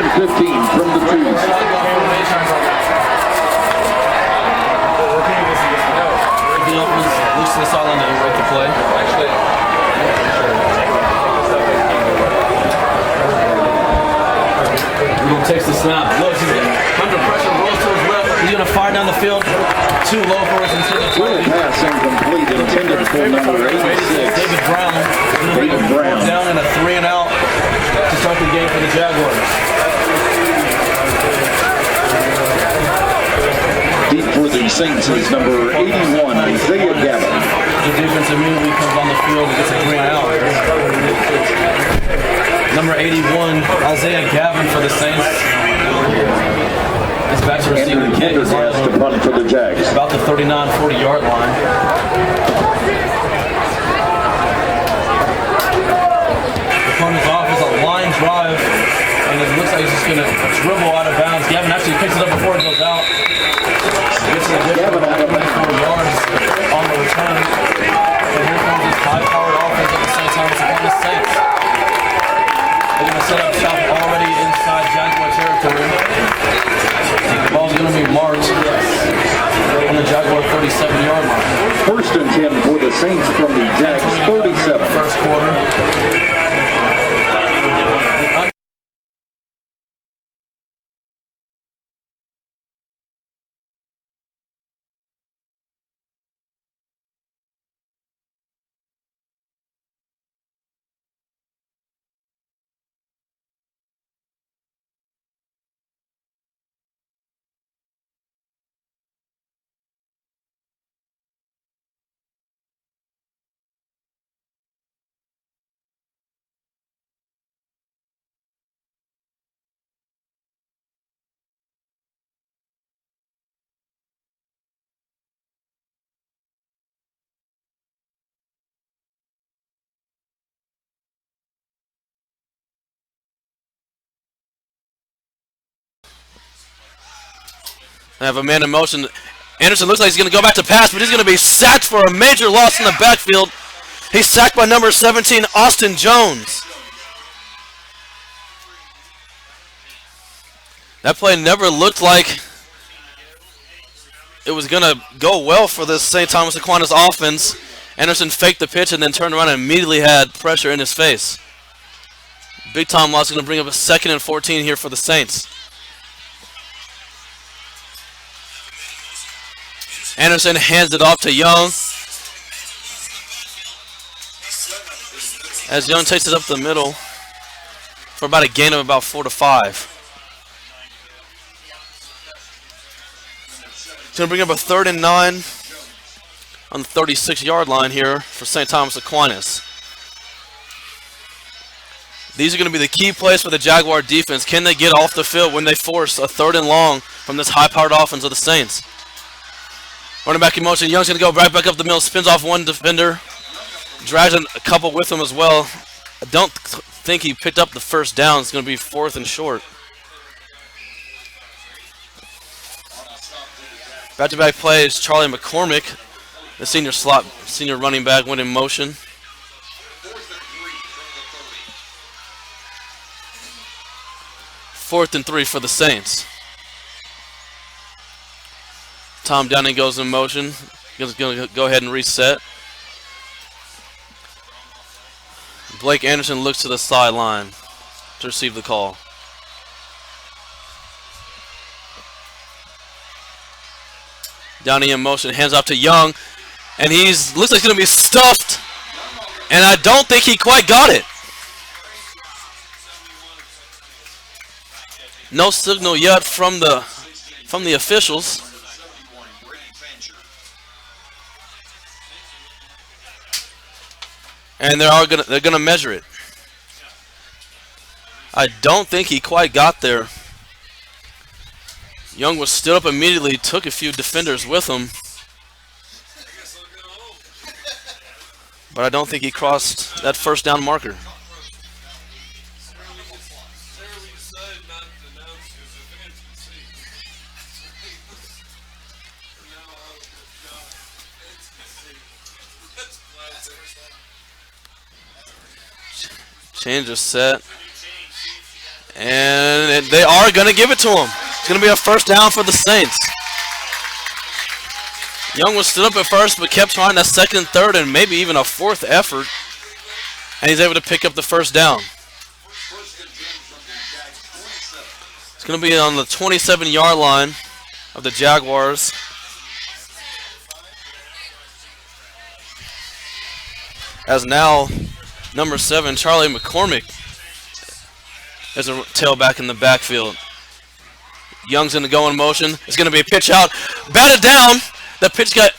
and 15 from the twos. Looks to the sideline to break the play. Eagle takes the snap. Looks under pressure, rolls to his left. He's going to fire down the field. Too low for his intended target. Pass incomplete, intended for number 86. David Brown. Down in a 3 and out to start the game for the Jaguars. Deep for the Saints is number 81, Isaiah Gavin. The defense immediately comes on the field and gets a 3 and out. Number 81, Isaiah Gavin for the Saints. He's back to receive the kick. He's to punt for the Jags. About the 39-40 yard line. The opponent's off is a line drive, and it looks like he's just going to dribble out of bounds. Gavin actually picks it up before it goes out. Gets it a good 24 yards on the return. And here comes this high-powered offense at the same time as the Saints. They're going to set up shop already inside Jaguar territory. The ball's going to be marked on the Jaguar 37-yard line. First and 10 for the Saints from the Jags 37. First quarter. I have a man in motion. Anderson looks like he's going to go back to pass, but he's going to be sacked for a major loss in the backfield. He's sacked by number 17, Austin Jones. That play never looked like it was going to go well for this St. Thomas Aquinas offense. Anderson faked the pitch and then turned around and immediately had pressure in his face. Big time loss, going to bring up a 2nd and 14 here for the Saints. Anderson hands it off to Young. As Young takes it up the middle for about a gain of about 4 to 5. It's going to bring up a 3rd and 9 on the 36-yard line here for St. Thomas Aquinas. These are going to be the key plays for the Jaguar defense. Can they get off the field when they force a 3rd and long from this high-powered offense of the Saints? Running back in motion. Young's going to go right back up the middle. Spins off one defender. Drags a couple with him as well. I don't think he picked up the first down. It's going to be 4th and short. Back-to-back plays. Charlie McCormick, the senior running back, went in motion. Fourth and 3 for the Saints. Tom Downing goes in motion. He's going to go ahead and reset. Blake Anderson looks to the sideline to receive the call. Downing in motion, hands off to Young, and looks like he's going to be stuffed, and I don't think he quite got it. No signal yet from the officials. And they're gonna measure it. I don't think he quite got there. Young was stood up immediately, took a few defenders with him. But I don't think he crossed that first down marker. Change of set. And they are going to give it to him. It's going to be a first down for the Saints. Young was stood up at first, but kept trying that second, third, and maybe even a fourth effort. And he's able to pick up the first down. It's going to be on the 27-yard line of the Jaguars. As now, number 7, Charlie McCormick, is a tailback in the backfield. Young's going to go in motion. It's going to be a pitch out. Batted down. The pitch got,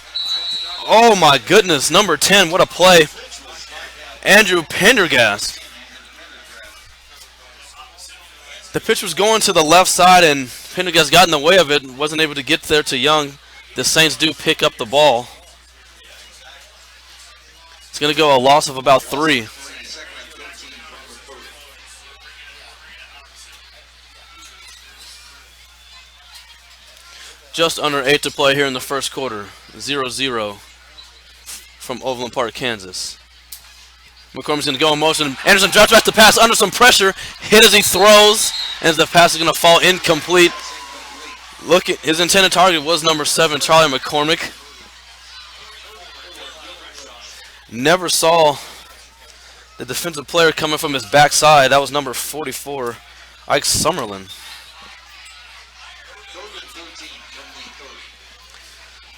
oh my goodness, number 10, what a play. Andrew Pendergast. The pitch was going to the left side, and Pendergast got in the way of it and wasn't able to get there to Young. The Saints do pick up the ball. It's going to go a loss of about 3. Just under 8 to play here in the first quarter. 0-0 from Overland Park, Kansas. McCormick's going to go in motion. Anderson drops back to pass under some pressure. Hit as he throws. And the pass is going to fall incomplete. Look, at his intended target was number 7, Charlie McCormick. Never saw the defensive player coming from his backside. That was number 44, Ike Summerlin.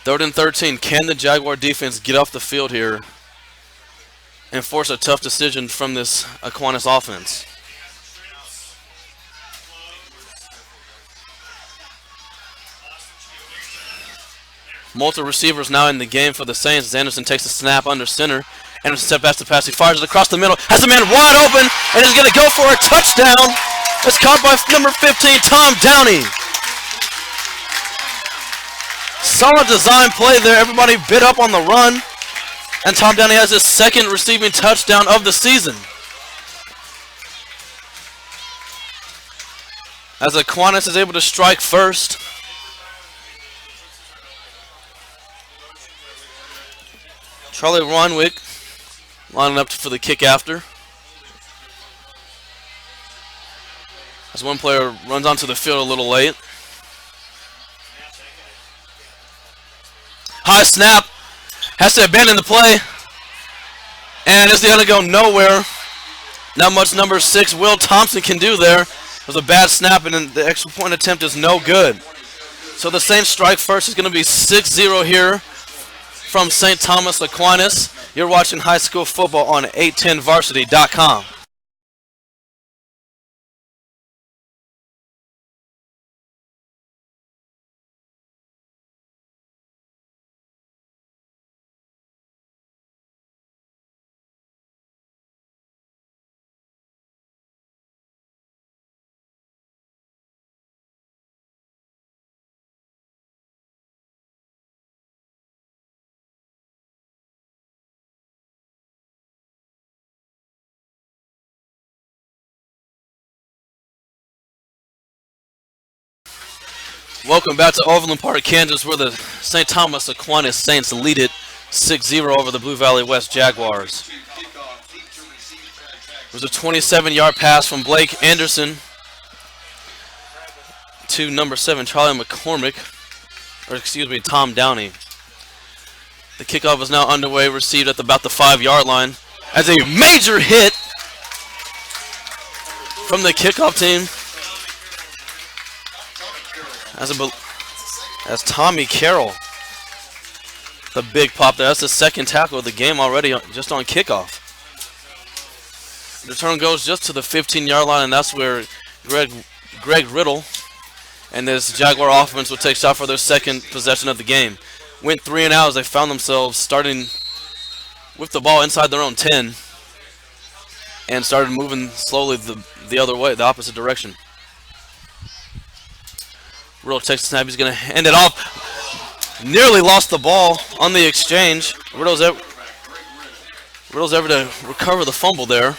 3rd and 13. Can the Jaguar defense get off the field here and force a tough decision from this Aquinas offense? Multiple receivers now in the game for the Saints as Anderson takes a snap under center. Anderson step back to pass. He fires it across the middle. Has the man wide open and is going to go for a touchdown. It's caught by number 15, Tom Downey. Solid design play there. Everybody bit up on the run. And Tom Downey has his second receiving touchdown of the season. As Aquinas is able to strike first. Charlie Ronwick lining up for the kick after. As one player runs onto the field a little late. High snap. Has to abandon the play. And it's going to go nowhere. Not much number 6 Will Thompson can do there. It was a bad snap, and then the extra point attempt is no good. So the Saints strike first. Is going to be 6-0 here from St. Thomas Aquinas. You're watching high school football on 810varsity.com. Welcome back to Overland Park, Kansas, where the St. Thomas Aquinas Saints lead it 6-0 over the Blue Valley West Jaguars. It was a 27-yard pass from Blake Anderson to number 7, Charlie McCormick, or excuse me, Tom Downey. The kickoff is now underway, received at about the 5-yard line as a major hit from the kickoff team. As Tommy Carroll, the big pop there. That's the second tackle of the game already, just on kickoff. The return goes just to the 15-yard line, and that's where Greg Riddle and this Jaguar offense will take shot for their second possession of the game. Went 3 and out as they found themselves starting with the ball inside their own 10 and started moving slowly the other way, the opposite direction. Riddle takes the snap. He's going to hand it off. Nearly lost the ball on the exchange. Riddle's ever to recover the fumble there.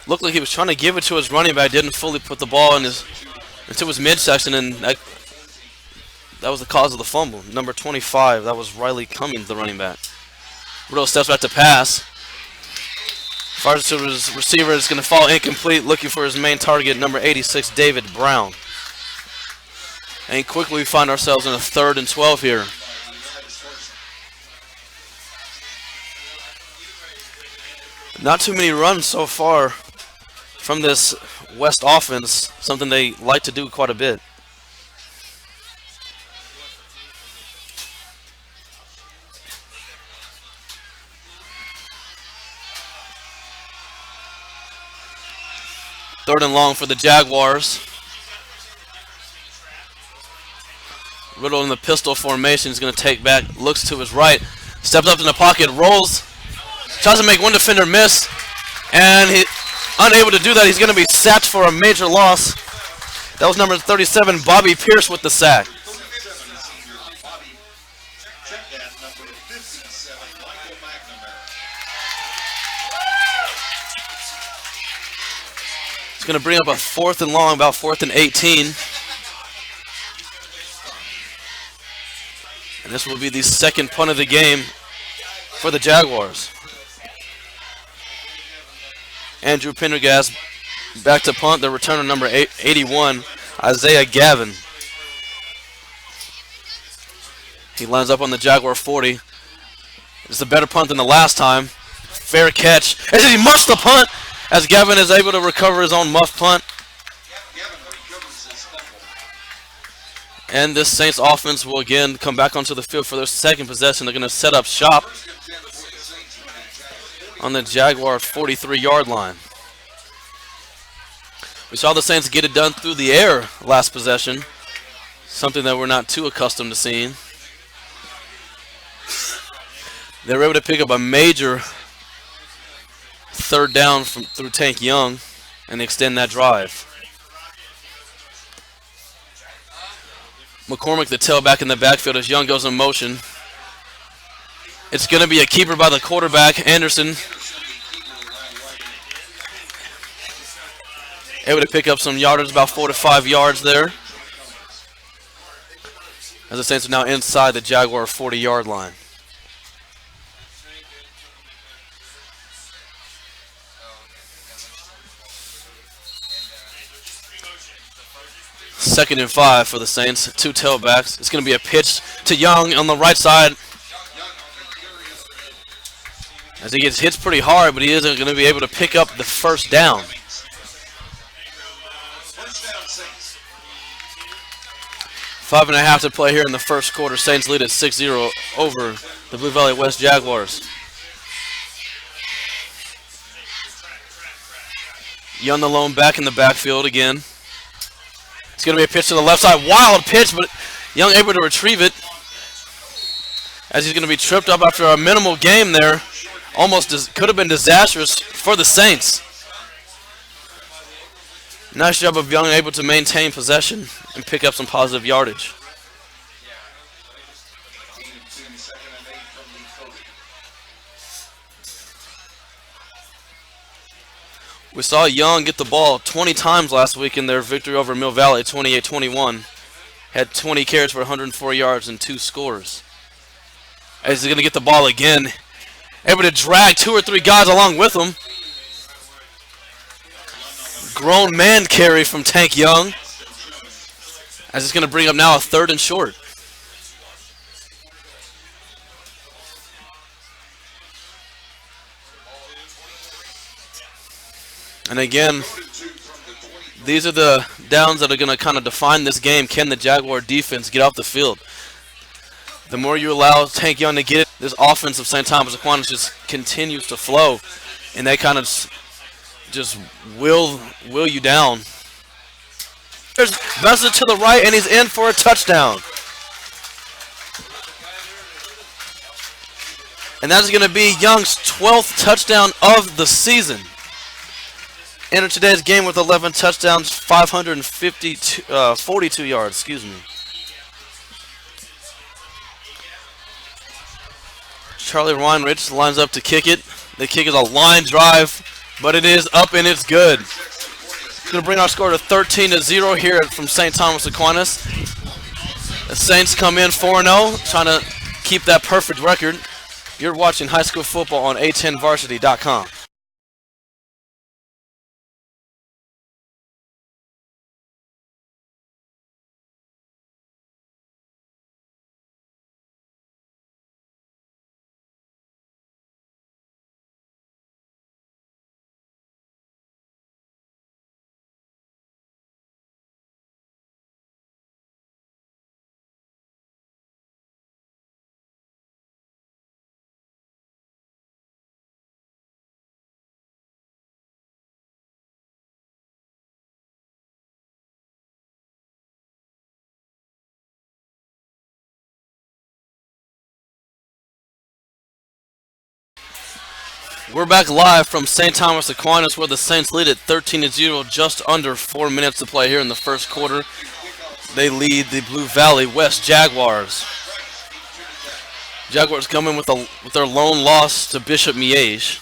Looked like he was trying to give it to his running back. Didn't fully put the ball into his midsection, and That was the cause of the fumble. Number 25, that was Riley Cummings, the running back. Riddle steps back to pass. Fires to his receiver. It's going to fall incomplete, looking for his main target, number 86, David Brown. And quickly we find ourselves in a 3rd and 12 here. Not too many runs so far from this West offense, something they like to do quite a bit. Third and long for the Jaguars. Riddle in the pistol formation is going to take back, looks to his right, steps up in the pocket, rolls, tries to make one defender miss, and he unable to do that. He's going to be sacked for a major loss. That was number 37, Bobby Pierce, with the sack. It's going to bring up a 4th and long, about 4th and 18. And this will be the second punt of the game for the Jaguars. Andrew Pendergast back to punt. The returner, number 81, Isaiah Gavin. He lines up on the Jaguar 40. It's a better punt than the last time. Fair catch. As he muffs the punt, as Gavin is able to recover his own muff punt. And this Saints offense will again come back onto the field for their second possession. They're going to set up shop on the Jaguar 43-yard line. We saw the Saints get it done through the air last possession, something that we're not too accustomed to seeing. They were able to pick up a major 3rd down through Tank Young and extend that drive. McCormick, the tailback in the backfield, as Young goes in motion. It's going to be a keeper by the quarterback, Anderson. Able to pick up some yardage, about 4 to 5 yards there. As the Saints are now inside the Jaguar 40-yard line. Second and 5 for the Saints. 2 tailbacks. It's going to be a pitch to Young on the right side. As he gets hit pretty hard, but he isn't going to be able to pick up the first down. 5.5 to play here in the first quarter. Saints lead at 6-0 over the Blue Valley West Jaguars. Young the lone back in the backfield again. It's going to be a pitch to the left side. Wild pitch, but Young able to retrieve it. As he's going to be tripped up after a minimal game there. Almost could have been disastrous for the Saints. Nice job of Young able to maintain possession and pick up some positive yardage. We saw Young get the ball 20 times last week in their victory over Mill Valley, 28-21. Had 20 carries for 104 yards and 2 scores. As he's going to get the ball again, able to drag 2 or 3 guys along with him. Grown man carry from Tank Young. As it's going to bring up now a 3rd and short. And again, these are the downs that are going to kind of define this game. Can the Jaguar defense get off the field? The more you allow Tank Young to get it, this offense of St. Thomas Aquinas just continues to flow. And they kind of just will you down. There's Bessa to the right, and he's in for a touchdown. And that's going to be Young's 12th touchdown of the season. Entered today's game with 11 touchdowns, 42 yards, excuse me. Charlie Weinrich lines up to kick it. The kick is a line drive, but it is up and it's good. It's going to bring our score to 13-0 here from St. Thomas Aquinas. The Saints come in 4-0, trying to keep that perfect record. You're watching high school football on A10varsity.com. We're back live from St. Thomas Aquinas, where the Saints lead at 13-0, just under 4 minutes to play here in the first quarter. They lead the Blue Valley West Jaguars. Jaguars come in with their lone loss to Bishop Miege.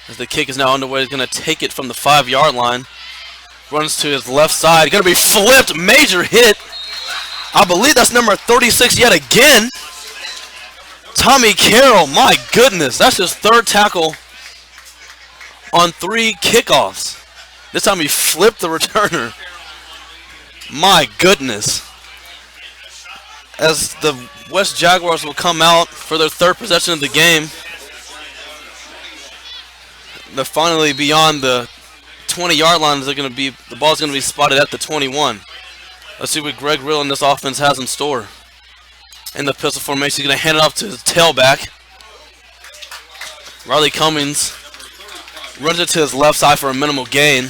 As the kick is now underway, he's going to take it from the 5-yard line. Runs to his left side, going to be flipped, major hit. I believe that's number 36 yet again. Tommy Carroll, my goodness, that's his third tackle on 3 kickoffs. This time he flipped the returner. My goodness. As the West Jaguars will come out for their third possession of the game. They're finally beyond the 20-yard line. The ball's going to be spotted at the 21. Let's see what Greg Rill and this offense has in store. In the pistol formation, he's going to hand it off to his tailback. Riley Cummings runs it to his left side for a minimal gain.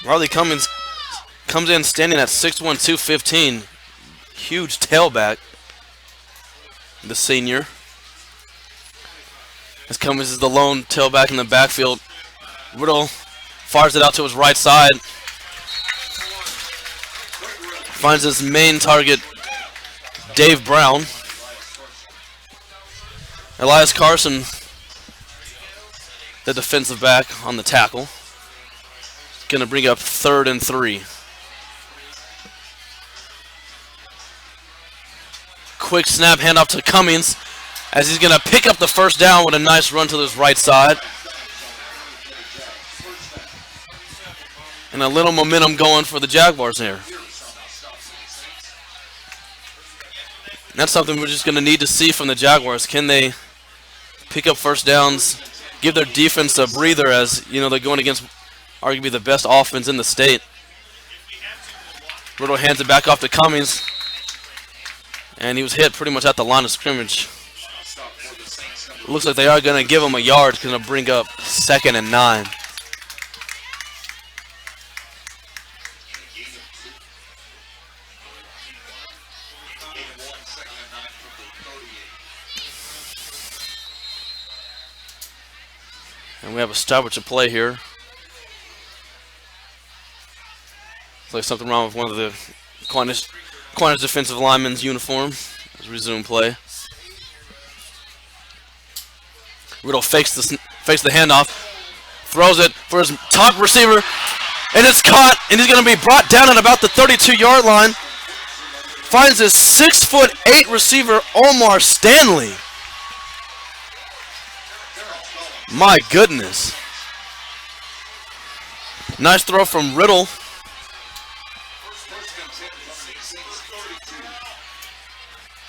Riley Cummings comes in standing at 6'1", 215. Huge tailback, the senior. As Cummings is the lone tailback in the backfield. Riddle fires it out to his right side. Finds his main target, Dave Brown. Elias Carson, the defensive back on the tackle. Going to bring up 3rd and 3. Quick snap, handoff to Cummings as he's going to pick up the first down with a nice run to his right side. And a little momentum going for the Jaguars here. That's something we're just going to need to see from the Jaguars. Can they pick up first downs, give their defense a breather as, you know, they're going against arguably the best offense in the state. Riddle hands it back off to Cummings. And he was hit pretty much at the line of scrimmage. Looks like they are going to give him a yard. It's going to bring up 2nd and 9. And we have a stoppage of play here. Looks like something wrong with one of the Aquinas defensive linemen's uniform. Let's resume play. Riddle fakes the handoff, throws it for his top receiver, and it's caught, and he's going to be brought down at about the 32-yard line. Finds his 6'8" receiver, Omar Stanley. My goodness. Nice throw from Riddle.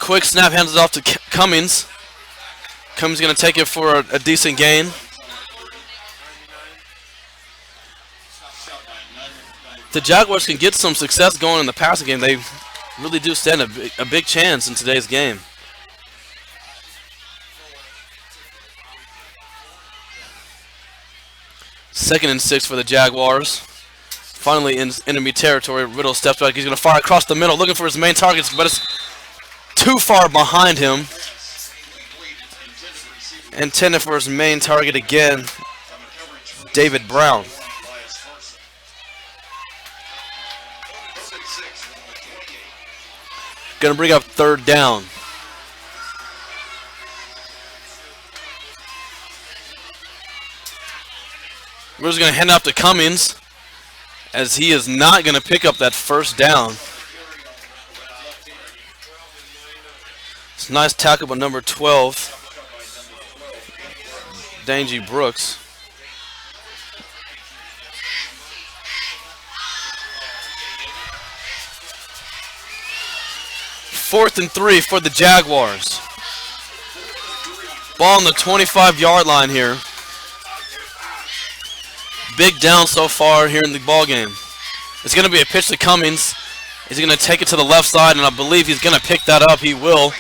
Quick snap, hands it off to Cummings. Cummings going to take it for a decent gain. The Jaguars can get some success going in the passing game. They really do stand a big chance in today's game. Second and 6 for the Jaguars. Finally in enemy territory. Riddle steps back. He's going to fire across the middle, looking for his main targets, but it's too far behind him. Intended for his main target again, David Brown. Going to bring up 3rd down. We're just going to hand off to Cummings, as he is not going to pick up that first down. It's a nice tackle by number 12, Dangy Brooks. Fourth and 3 for the Jaguars. Ball on the 25-yard line here. Big down so far here in the ball game. It's going to be a pitch to Cummings. He's going to take it to the left side, and I believe he's going to pick that up. He will.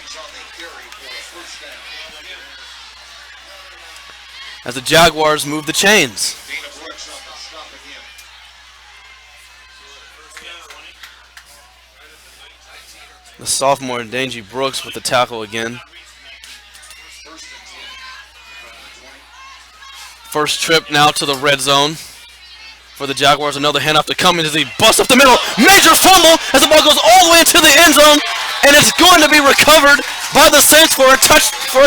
As the Jaguars move the chains. The sophomore Dangy Brooks with the tackle again. First trip now to the red zone for the Jaguars. Another handoff to Cummings as he busts up the middle. Major fumble as the ball goes all the way into the end zone, and it's going to be recovered by the Saints for a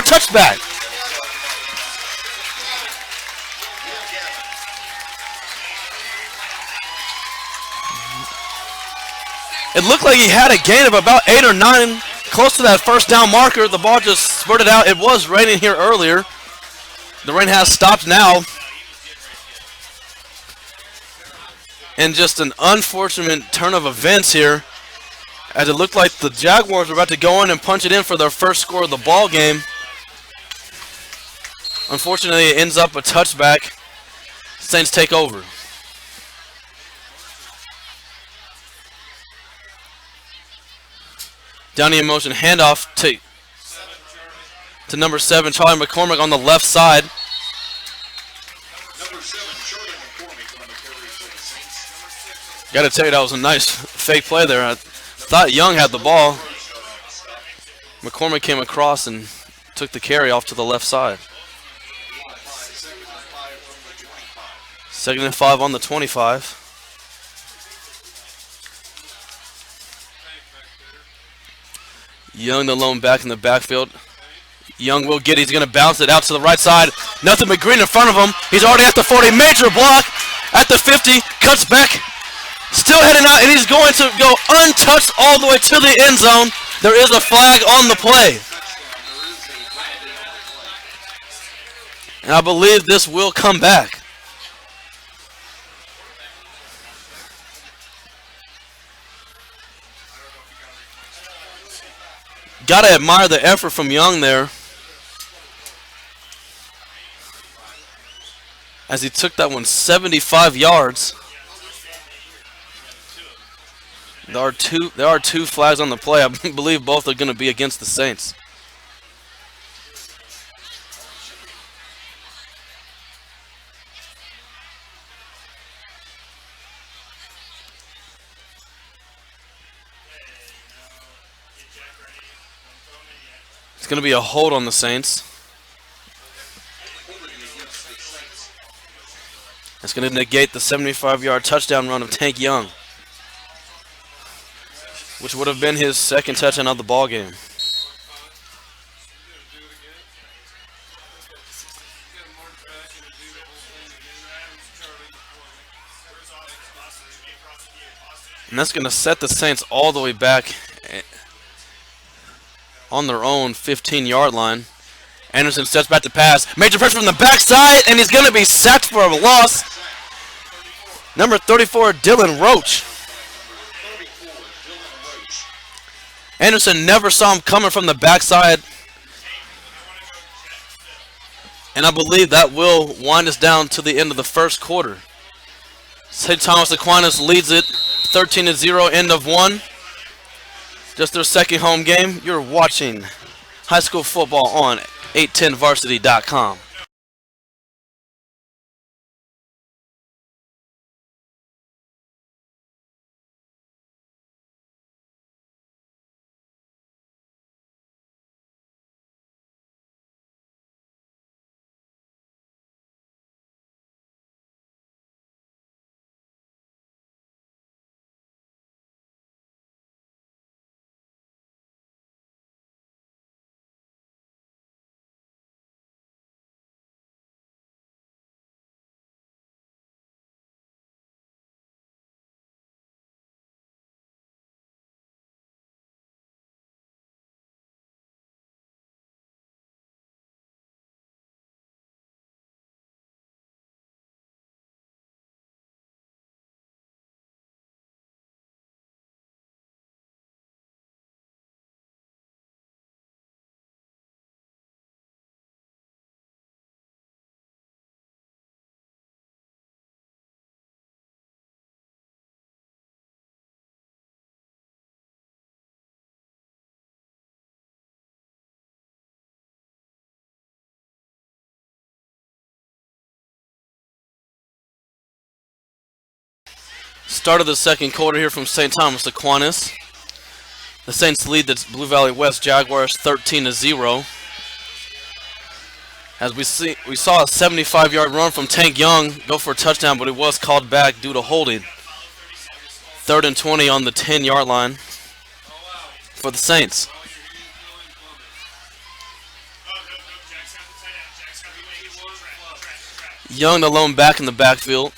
touchback. It looked like he had a gain of about 8 or 9, close to that first down marker. The ball just spurted out. It was raining here earlier. The rain has stopped now. And just an unfortunate turn of events here, as it looked like the Jaguars were about to go in and punch it in for their first score of the ball game. Unfortunately, it ends up a touchback. Saints take over. Down in motion, handoff to number 7, Charlie McCormick on the left side. Got to tell you, that was a nice fake play there. I thought Young had the ball. McCormick came across and took the carry off to the left side. 2nd and 5 on the 25. Young, the lone back in the backfield. Young will get it. He's going to bounce it out to the right side. Nothing but green in front of him. He's already at the 40. Major block at the 50. Cuts back. Still heading out, and he's going to go untouched all the way to the end zone. There is a flag on the play. And I believe this will come back. Got to admire the effort from Young there, as he took that one 75 yards. There are two flags on the play. I believe both are going to be against the Saints. It's going to be a hold on the Saints. It's going to negate the 75-yard touchdown run of Tank Young, which would have been his second touchdown of the ball game. And that's going to set the Saints all the way back on their own 15-yard line. Anderson steps back to pass. Major pressure from the backside, and he's going to be sacked for a loss. Number 34, Dylan Roach. Anderson never saw him coming from the backside. And I believe that will wind us down to the end of the first quarter. St. Thomas Aquinas leads it 13-0, end of 1. Just their second home game. You're watching high school football on 810varsity.com. Start of the second quarter here from St. Thomas Aquinas. The Saints lead the Blue Valley West Jaguars 13-0. As we saw a 75-yard run from Tank Young go for a touchdown, but it was called back due to holding. 3rd and 20 on the 10-yard line for the Saints. Young alone back in the backfield.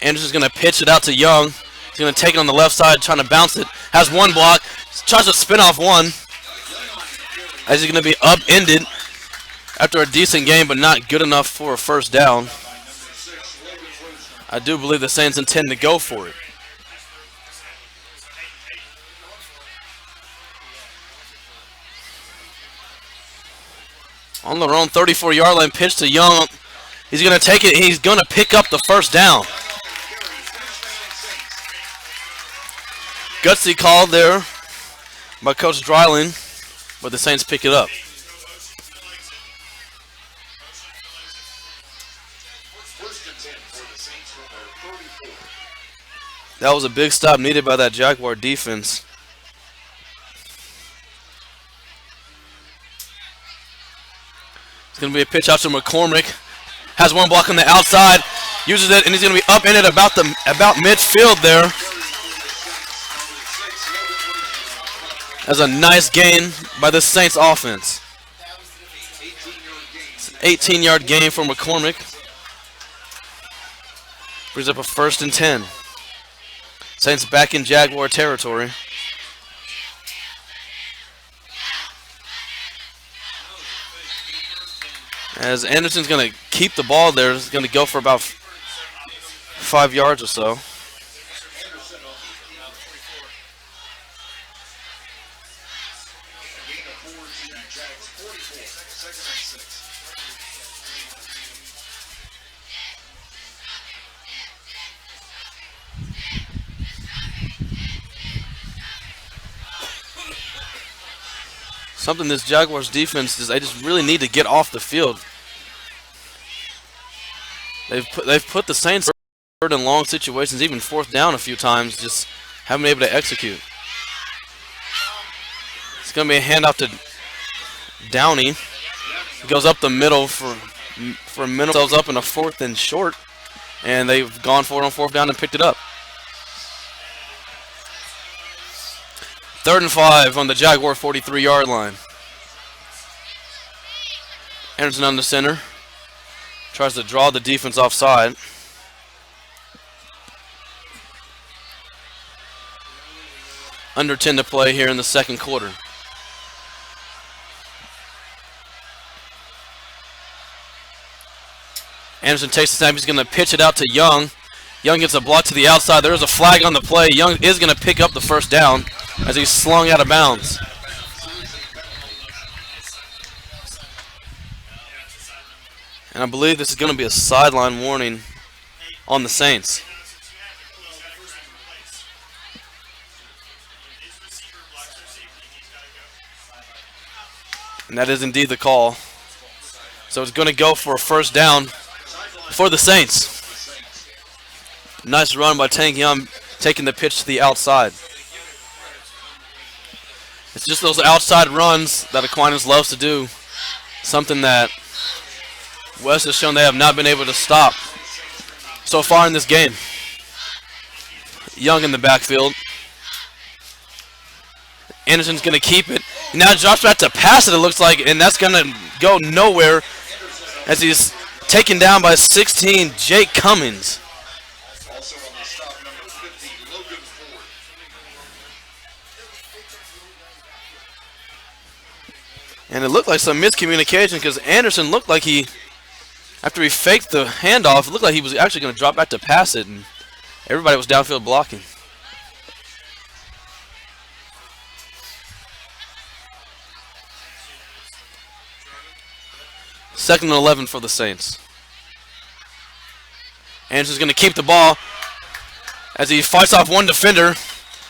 Anderson's going to pitch it out to Young. He's going to take it on the left side, trying to bounce it. Has one block, tries to spin off one. As he's going to be upended after a decent game, but not good enough for a first down. I do believe the Saints intend to go for it. On their own 34-yard line, pitch to Young. He's going to take it. He's going to pick up the first down. Gutsy call there by Coach Dryling, but the Saints pick it up. That was a big stop needed by that Jaguar defense. It's going to be a pitch out to McCormick. Has one block on the outside. Uses it, and he's going to be upended about midfield there. That's a nice gain by the Saints offense. It's an 18-yard gain for McCormick. Brings up a 1st and 10. Saints back in Jaguar territory. As Anderson's going to keep the ball there, he's going to go for about 5 yards or so. Something this Jaguars defense is, they just really need to get off the field. They've put the Saints in 3rd and long situations, even 4th down a few times, just haven't been able to execute. It's going to be a handoff to Downey. He goes up the middle for a minute. Themselves up in a 4th and short, and they've gone for it on 4th down and picked it up. 3rd and 5 on the Jaguar 43-yard line. Anderson on the center. Tries to draw the defense offside. Under 10 to play here in the second quarter. Anderson takes the snap. He's going to pitch it out to Young. Young gets a block to the outside. There is a flag on the play. Young is going to pick up the first down as he's slung out of bounds. And I believe this is going to be a sideline warning on the Saints. And that is indeed the call. So it's going to go for a first down for the Saints. Nice run by Tank Young, taking the pitch to the outside. It's just those outside runs that Aquinas loves to do. Something that West has shown they have not been able to stop so far in this game. Young in the backfield. Anderson's going to keep it. Now drops back to pass it, it looks like, and that's going to go nowhere as he's taken down by 16, Jake Cummings. And it looked like some miscommunication because Anderson looked like after he faked the handoff, it looked like he was actually going to drop back to pass it, and everybody was downfield blocking. Second and 11 for the Saints. Anderson's going to keep the ball as he fights off one defender,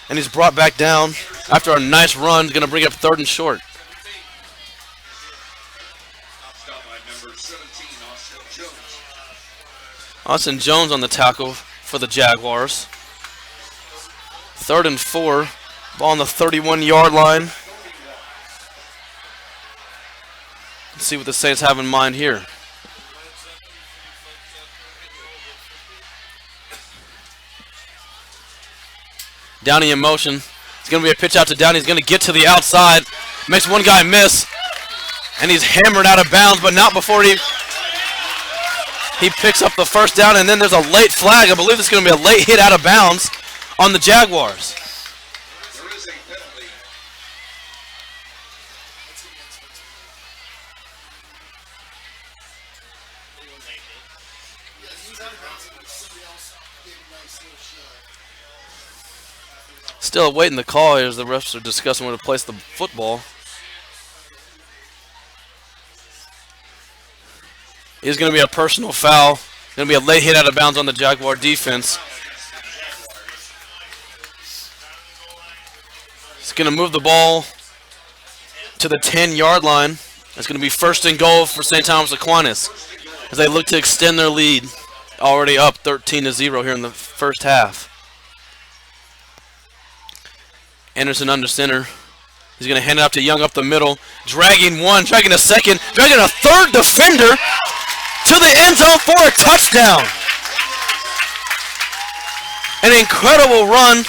and he's brought back down after a nice run. He's going to bring it up 3rd and short. Austin Jones on the tackle for the Jaguars. 3rd and 4. Ball on the 31-yard line. Let's see what the Saints have in mind here. Downey in motion. It's going to be a pitch out to Downey. He's going to get to the outside. Makes one guy miss. And he's hammered out of bounds, but not before he picks up the first down. And then there's a late flag. I believe it's going to be a late hit out of bounds on the Jaguars. Still awaiting the call here as the refs are discussing where to place the football. It's going to be a personal foul. Going to be a late hit out of bounds on the Jaguar defense. It's going to move the ball to the 10-yard line. It's going to be 1st and goal for St. Thomas Aquinas as they look to extend their lead. Already up 13-0 here in the first half. Anderson under center. He's going to hand it up to Young up the middle. Dragging one, dragging a second, dragging a third defender to the end zone for a touchdown. An incredible run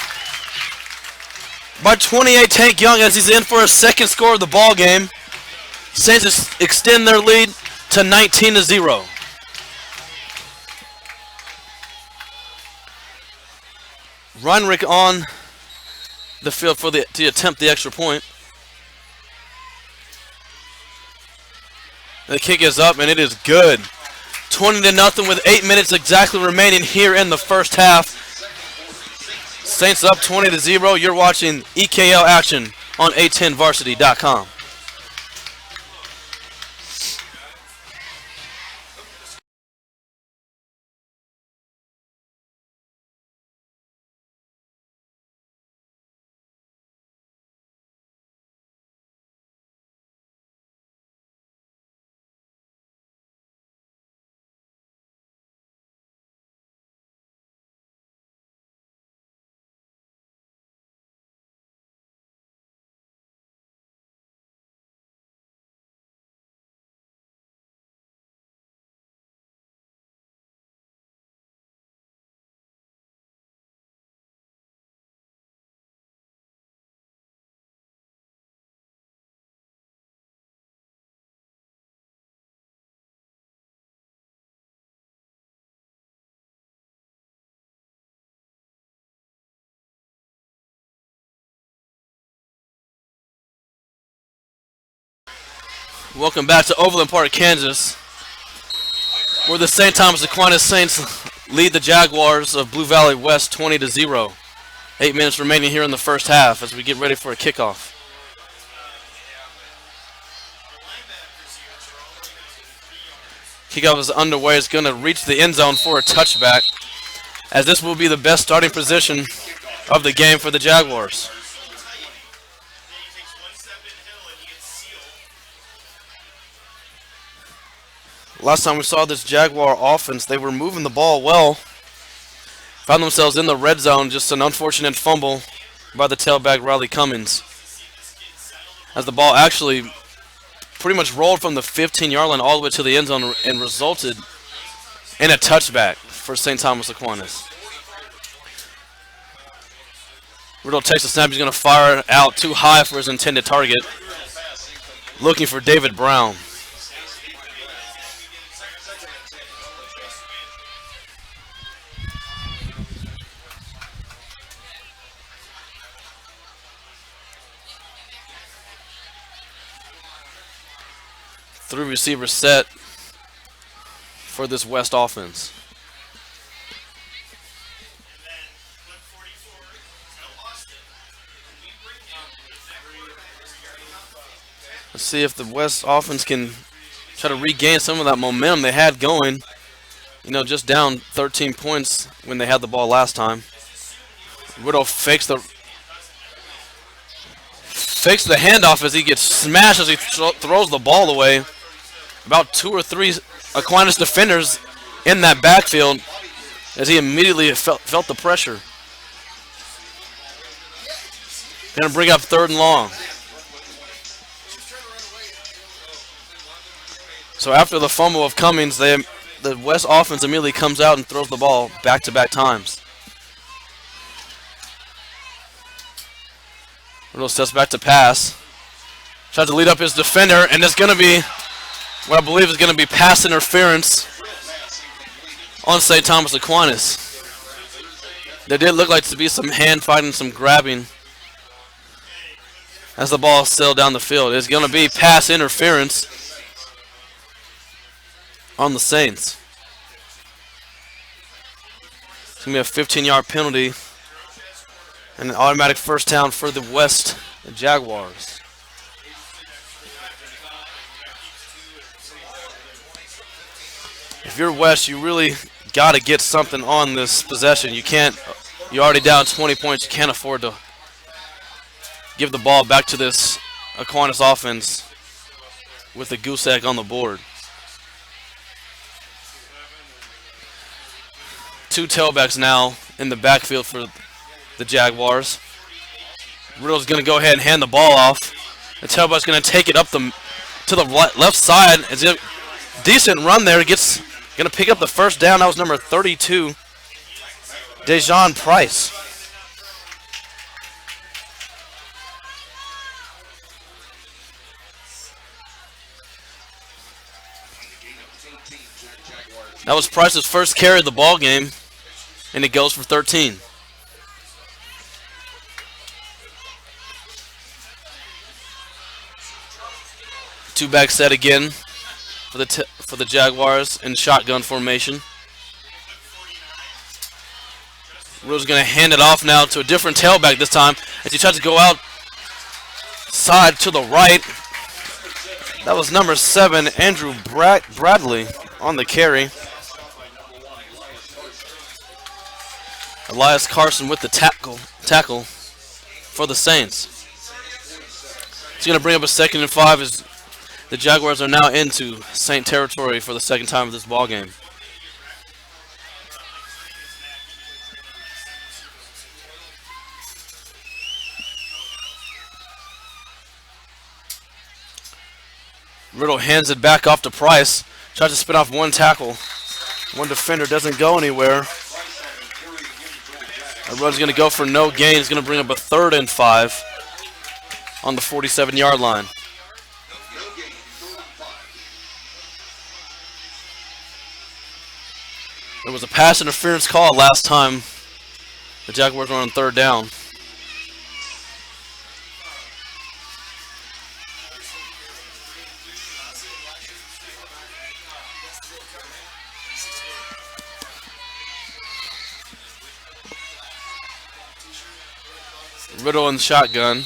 by 28 Tank Young as he's in for a second score of the ball game. Saints extend their lead to 19-0. Reinrich on the field to attempt the extra point. The kick is up and it is good. 20-0 with 8 minutes exactly remaining here in the first half. Saints up 20-0. You're watching EKL action on A10varsity.com. Welcome back to Overland Park, Kansas, where the St. Thomas Aquinas Saints lead the Jaguars of Blue Valley West 20-0. 8 minutes remaining here in the first half as we get ready for a kickoff. Kickoff is underway. It's going to reach the end zone for a touchback, as this will be the best starting position of the game for the Jaguars. Last time we saw this Jaguar offense, they were moving the ball well. Found themselves in the red zone, just an unfortunate fumble by the tailback Riley Cummins. As the ball actually pretty much rolled from the 15-yard line all the way to the end zone and resulted in a touchback for St. Thomas Aquinas. Riddle takes the snap. He's going to fire it out too high for his intended target. Looking for David Brown. Three receivers set for this West offense. Let's see if the West offense can try to regain some of that momentum they had going. You know, just down 13 points when they had the ball last time. Riddle fakes the handoff as he gets smashed as he throws the ball away. About two or three Aquinas defenders in that backfield as he immediately felt the pressure. Going to bring up 3rd and long. So after the fumble of Cummings, the West offense immediately comes out and throws the ball back-to-back times. Riddle steps back to pass. Tries to lead up his defender, and it's going to be what I believe is going to be pass interference on St. Thomas Aquinas. There did look like to be some hand fighting, some grabbing as the ball sailed down the field. It's going to be pass interference on the Saints. It's going to be a 15-yard penalty and an automatic first down for the West Jaguars. If you're West, you really got to get something on this possession. You're already down 20 points. You can't afford to give the ball back to this Aquinas offense with a goose egg on the board. 2 tailbacks now in the backfield for the Jaguars. Riddle's going to go ahead and hand the ball off. The tailback's going to take it up to the left side. It's a decent run there. Gets going to pick up the first down. That was number 32, Dejon Price. That was Price's first carry of the ball game, and it goes for 13. Two-back set again for the Jaguars in shotgun formation. Riddle's going to hand it off now to a different tailback this time as he tries to go outside to the right. That was number 7, Andrew Bradley on the carry. Elias Carson with the tackle for the Saints. He's going to bring up a 2nd and 5 as the Jaguars are now into Saint territory for the second time of this ball game. Riddle hands it back off to Price. Tries to spin off one tackle. One defender doesn't go anywhere. Riddle's going to go for no gain. He's going to bring up a 3rd and 5 on the 47-yard line. There was a pass interference call last time the Jaguars were on 3rd down. Riddle in the shotgun,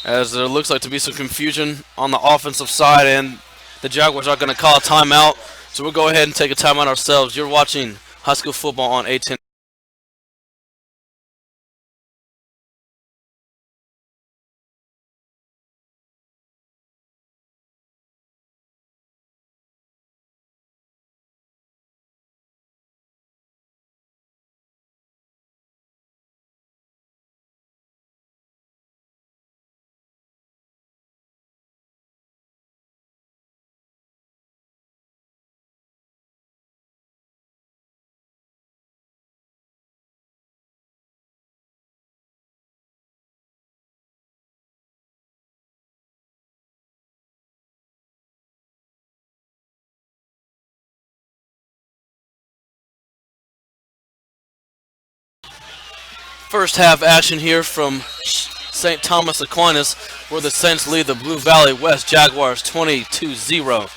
as there looks like to be some confusion on the offensive side, and the Jaguars are going to call a timeout. So we'll go ahead and take a timeout ourselves. You're watching high school football on A10. First half action here from St. Thomas Aquinas, where the Saints lead the Blue Valley West Jaguars 22-0.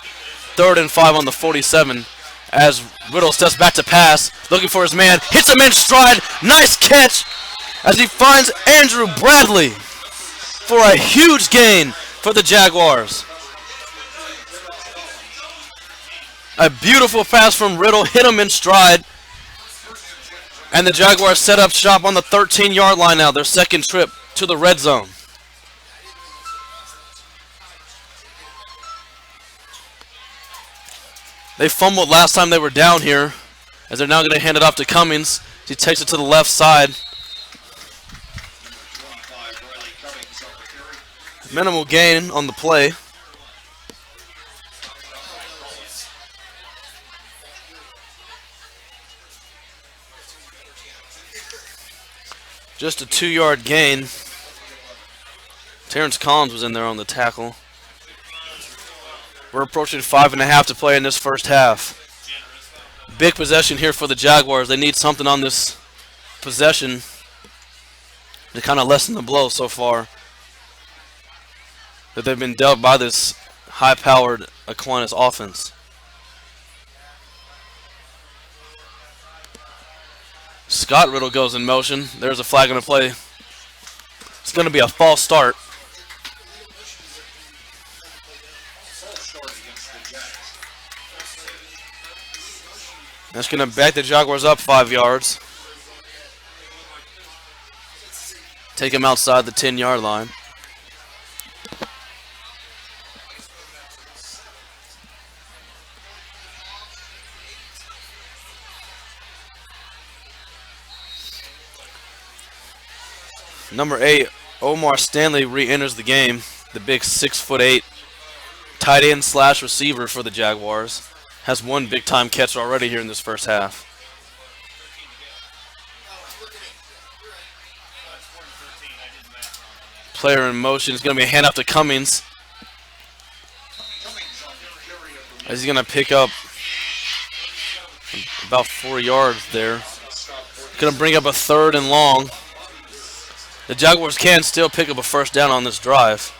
3rd and 5 on the 47 as Riddle steps back to pass, looking for his man, hits him in stride. Nice catch as he finds Andrew Bradley for a huge gain for the Jaguars. A beautiful pass from Riddle, hit him in stride. And the Jaguars set up shop on the 13-yard line now, their second trip to the red zone. They fumbled last time they were down here, as they're now going to hand it off to Cummings. He takes it to the left side. Minimal gain on the play. Just a 2-yard gain. Terrence Collins was in there on the tackle. We're approaching 5.5 to play in this first half. Big possession here for the Jaguars. They need something on this possession to kind of lessen the blow so far that they've been dealt by this high-powered Aquinas offense. Scott Riddle goes in motion. There's a flag on the play. It's going to be a false start. That's going to back the Jaguars up 5 yards. Take him outside the 10-yard line. Number 8, Omar Stanley re-enters the game. The big 6'8" tight end / receiver for the Jaguars. Has one big-time catch already here in this first half. Player in motion is going to be a handoff to Cummings. As he's going to pick up about 4 yards there. Going to bring up a 3rd and long. The Jaguars can still pick up a first down on this drive.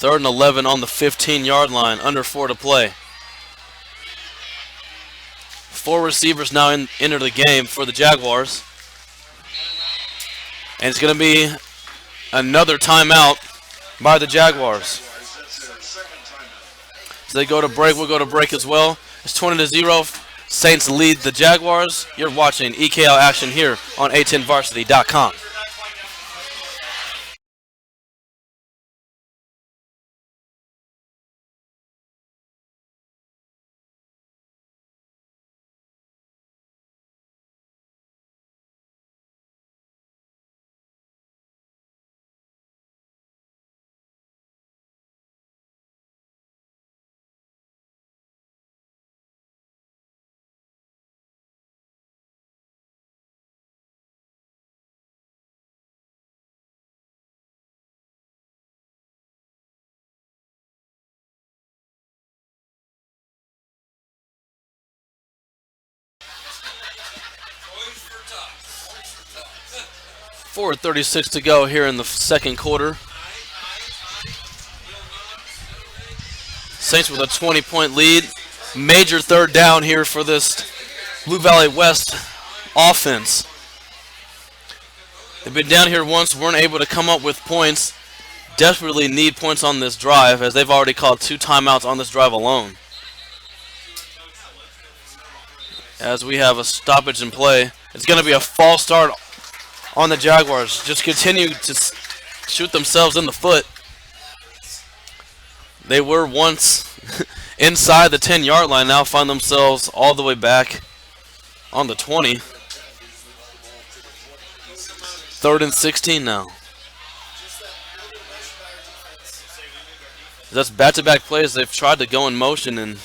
Third and 11 on the 15-yard line, under 4 to play. 4 receivers now enter the game for the Jaguars. And it's going to be another timeout by the Jaguars. So they go to break, we'll go to break as well. It's 20-0. Saints lead the Jaguars. You're watching EKL action here on A10varsity.com. .436 to go here in the second quarter. Saints with a 20-point lead. Major 3rd down here for this Blue Valley West offense. They've been down here once, weren't able to come up with points. Desperately need points on this drive, as they've already called 2 timeouts on this drive alone. As we have a stoppage in play, it's going to be a false start on the Jaguars. Just continue to shoot themselves in the foot. They were once inside the 10-yard line, now find themselves all the way back on the 20. 3rd and 16 now. That's back-to-back plays. They've tried to go in motion and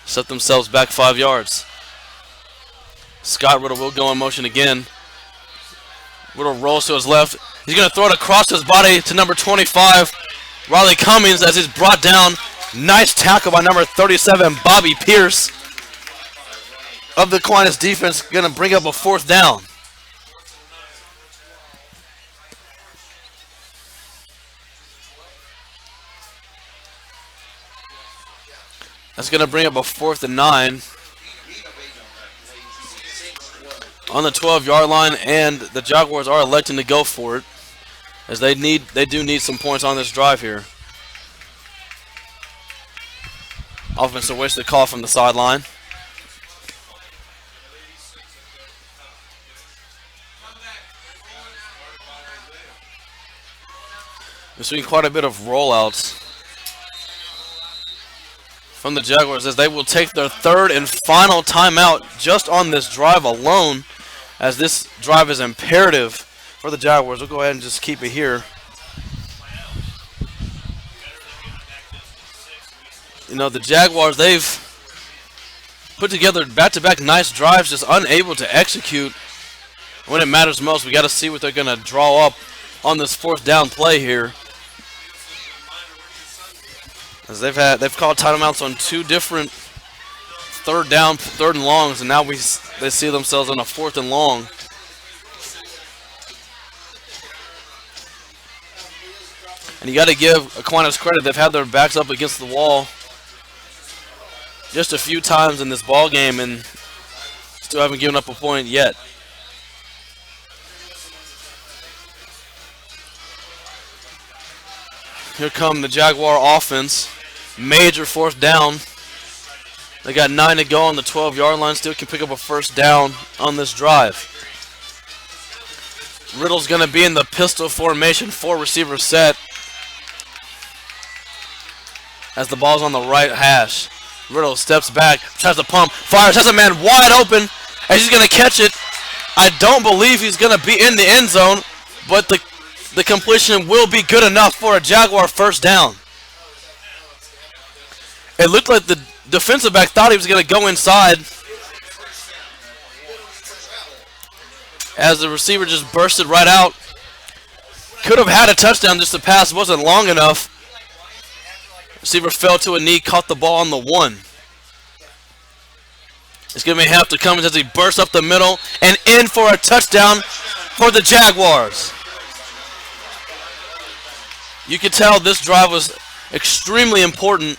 set themselves back 5 yards. Scott Riddle will go in motion again. Riddle rolls to his left. He's going to throw it across his body to number 25, Riley Cummings, as he's brought down. Nice tackle by number 37, Bobby Pierce of the Aquinas defense. Going to bring up a 4th down. That's going to bring up a 4th and 9. On the 12-yard line, and the Jaguars are electing to go for it, as they do need some points on this drive here. Offensive wasted call from the sideline. We're seeing quite a bit of rollouts from the Jaguars as they will take their third and final timeout just on this drive alone, as this drive is imperative for the Jaguars. We'll go ahead and just keep it here. You know, the Jaguars, they've put together back-to-back nice drives, just unable to execute when it matters most. We got to see what they're going to draw up on this fourth down play here, as they've called timeouts on two different third and longs, and now they see themselves on a fourth and long. And you got to give Aquinas credit. They've had their backs up against the wall just a few times in this ball game and still haven't given up a point yet. Here come the Jaguar offense. Major fourth down. They got 9 to go on the 12-yard line. Still can pick up a first down on this drive. Riddle's going to be in the pistol formation, 4-receiver set, as the ball's on the right hash. Riddle steps back, tries to pump, fires, has a man wide open, and he's going to catch it. I don't believe he's going to be in the end zone, but the completion will be good enough for a Jaguar first down. It looked like the defensive back thought he was going to go inside, as the receiver just bursted right out. Could have had a touchdown, just the pass wasn't long enough. Receiver fell to a knee, caught the ball on the 1. It's going to have to come as he bursts up the middle and in for a touchdown for the Jaguars. You could tell this drive was extremely important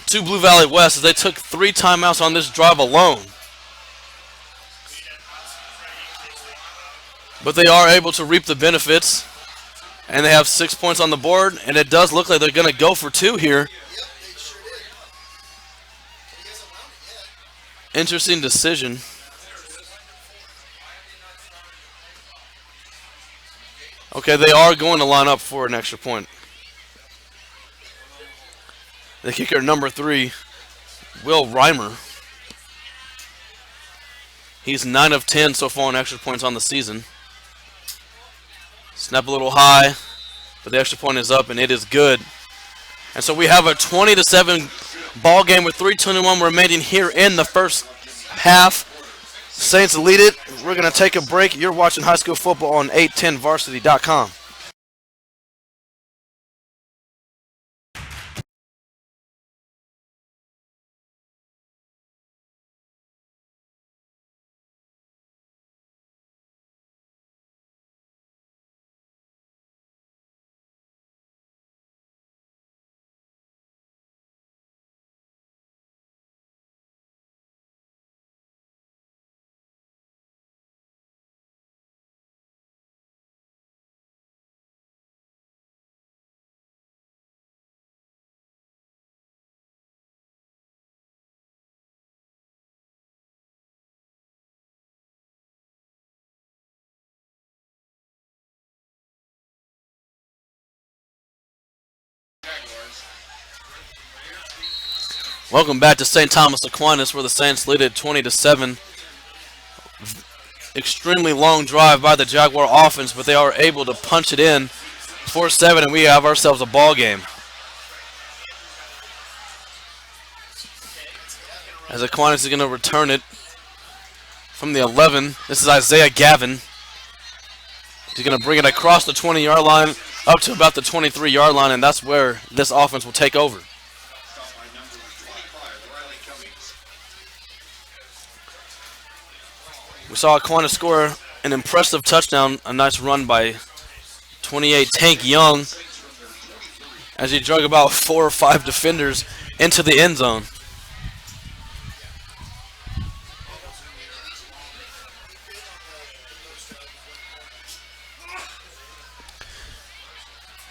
to Blue Valley West, as they took 3 timeouts on this drive alone. But they are able to reap the benefits, and they have 6 points on the board, and it does look like they're going to go for 2 here. Interesting decision. Okay, they are going to line up for an extra point. The kicker, number 3, Will Reimer. He's 9 of 10 so far on extra points on the season. Snap a little high, but the extra point is up, and it is good. And so we have a 20-7 ball game with 3:21 remaining here in the first half. Saints lead it. We're going to take a break. You're watching high school football on 810varsity.com. Welcome back to St. Thomas Aquinas, where the Saints lead at 20-7. Extremely long drive by the Jaguar offense, but they are able to punch it in 4-7, and we have ourselves a ball game. As Aquinas is going to return it from the 11. This is Isaiah Gavin. He's going to bring it across the 20-yard line up to about the 23-yard line, and that's where this offense will take over. We saw Aquinas score an impressive touchdown, a nice run by 28 Tank Young, as he drug about 4 or 5 defenders into the end zone.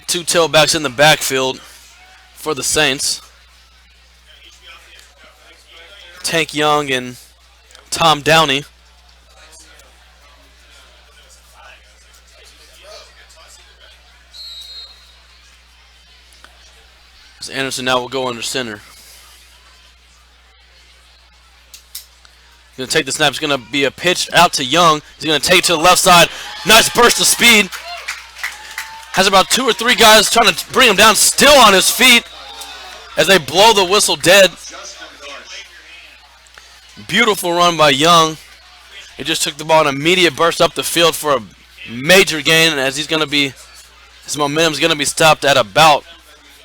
Two tailbacks in the backfield for the Saints. Tank Young and Tom Downey. So Anderson now will go under center. Going to take the snap. It's going to be a pitch out to Young. He's going to take it to the left side. Nice burst of speed. Has about 2 or 3 guys trying to bring him down, still on his feet as they blow the whistle dead. Beautiful run by Young. He just took the ball in immediate burst up the field for a major gain, as he's going to be, his momentum is going to be stopped at about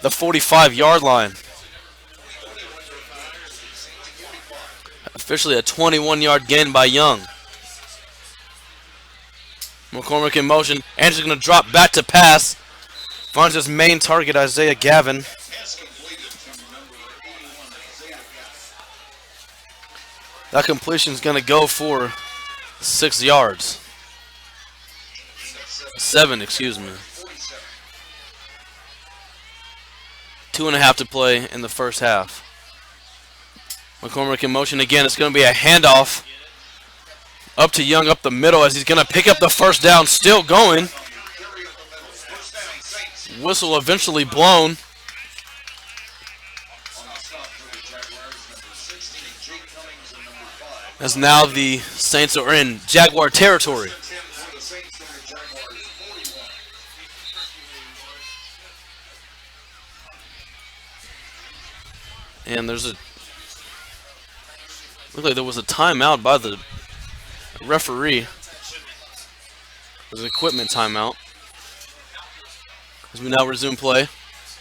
the 45-yard line. Officially a 21-yard gain by Young. McCormick in motion. Anderson's going to drop back to pass. Finds his main target, Isaiah Gavin. That completion is going to go for 6 yards. 7, excuse me. 2.5 to play in the first half. McCormick in motion again. It's going to be a handoff up to Young up the middle as he's going to pick up the first down. Still going. Whistle eventually blown. As now the Saints are in Jaguar territory. And there's a, looked like there was a timeout by the referee. There's an equipment timeout. As we now resume play.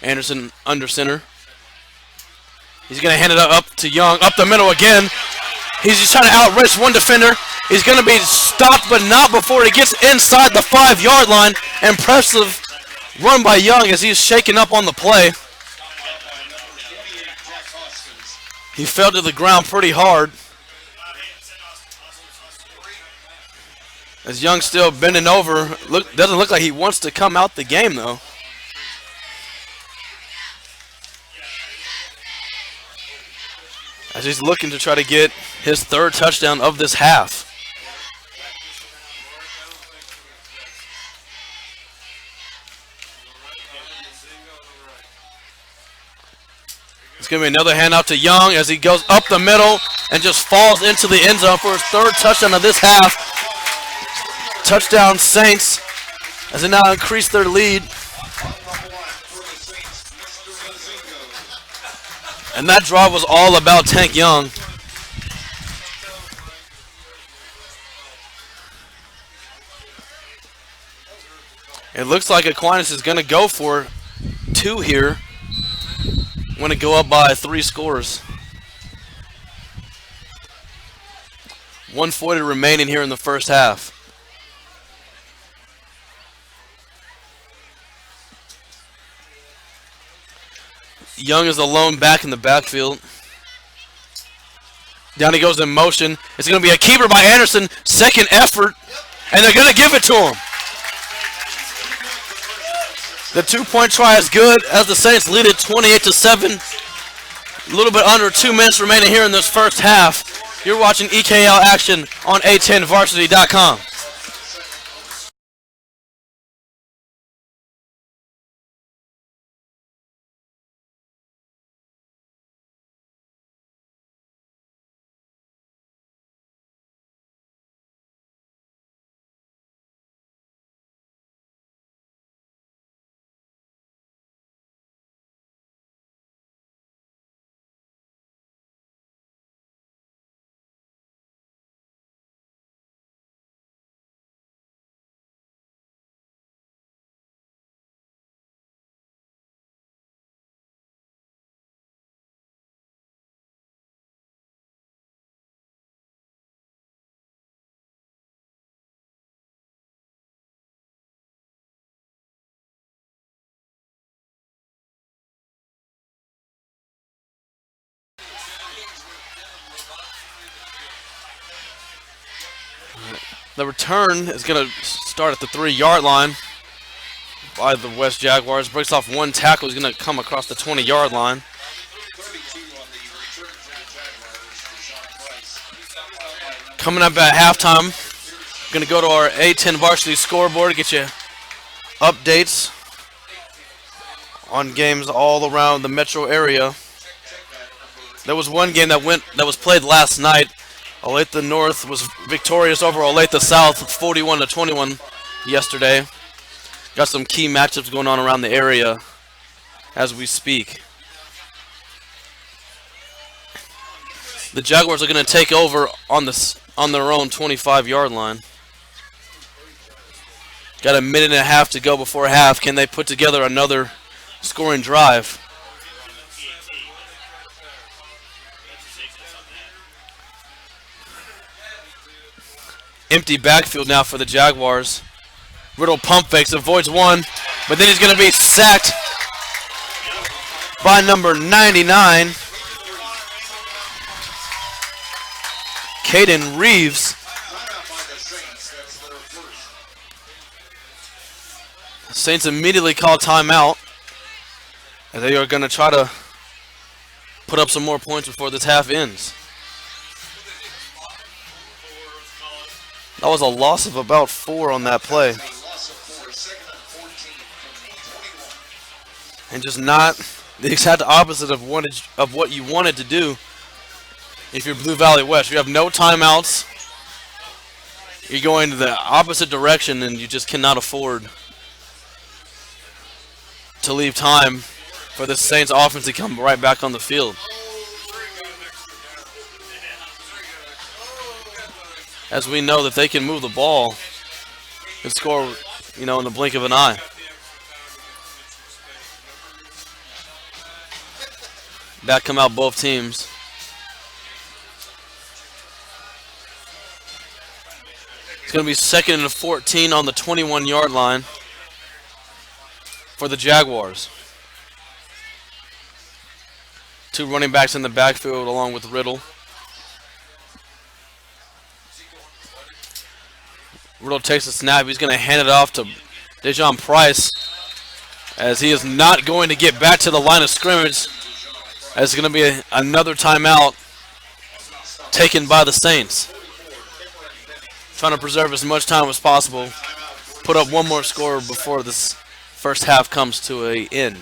Anderson under center. He's going to hand it up to Young, up the middle again. He's just trying to outrace one defender. He's going to be stopped, but not before he gets inside the 5-yard line. Impressive run by Young as he's shaken up on the play. He fell to the ground pretty hard. As Young still bending over. Doesn't look like he wants to come out the game, though. As he's looking to try to get his 3rd touchdown of this half. It's going to be another handout to Young as he goes up the middle and just falls into the end zone for his 3rd touchdown of this half. Touchdown Saints as they now increase their lead. And that drive was all about Tank Young. It looks like Aquinas is going to go for 2 here. Want to go up by 3 scores. 1:40 remaining here in the first half. Young is alone back in the backfield. Down he goes in motion. It's going to be a keeper by Anderson. 2nd effort. And they're going to give it to him. The 2-point try is good as the Saints lead it 28-7. A little bit under 2 minutes remaining here in this first half. You're watching EKL action on A10varsity.com. The return is going to start at the 3-yard line by the West Jaguars. Breaks off 1 tackle. He's going to come across the 20-yard line. Coming up at halftime, going to go to our A10 varsity scoreboard to get you updates on games all around the metro area. There was one game that was played last night. Olathe North was victorious over Olathe South, 41-21 yesterday. Got some key matchups going on around the area as we speak. The Jaguars are going to take over on their own 25-yard line. Got a minute and a half to go before half. Can they put together another scoring drive? Empty backfield now for the Jaguars. Riddle pump fakes, avoids one, but then he's going to be sacked by number 99, Caden Reeves. The Saints immediately call timeout, and they are going to try to put up some more points before this half ends. That was a loss of about 4 on that play. And just not the exact opposite of what you wanted to do if you're Blue Valley West. You have no timeouts. You're going to the opposite direction, and you just cannot afford to leave time for the Saints offense to come right back on the field. As we know that they can move the ball and score, in the blink of an eye. Back come out both teams. It's going to be 2nd and 14 on the 21-yard line for the Jaguars. 2 running backs in the backfield along with Riddle. Riddle takes the snap. He's going to hand it off to Dejon Price, as he is not going to get back to the line of scrimmage. As it's going to be another timeout taken by the Saints. Trying to preserve as much time as possible. Put up one more score before this first half comes to an end.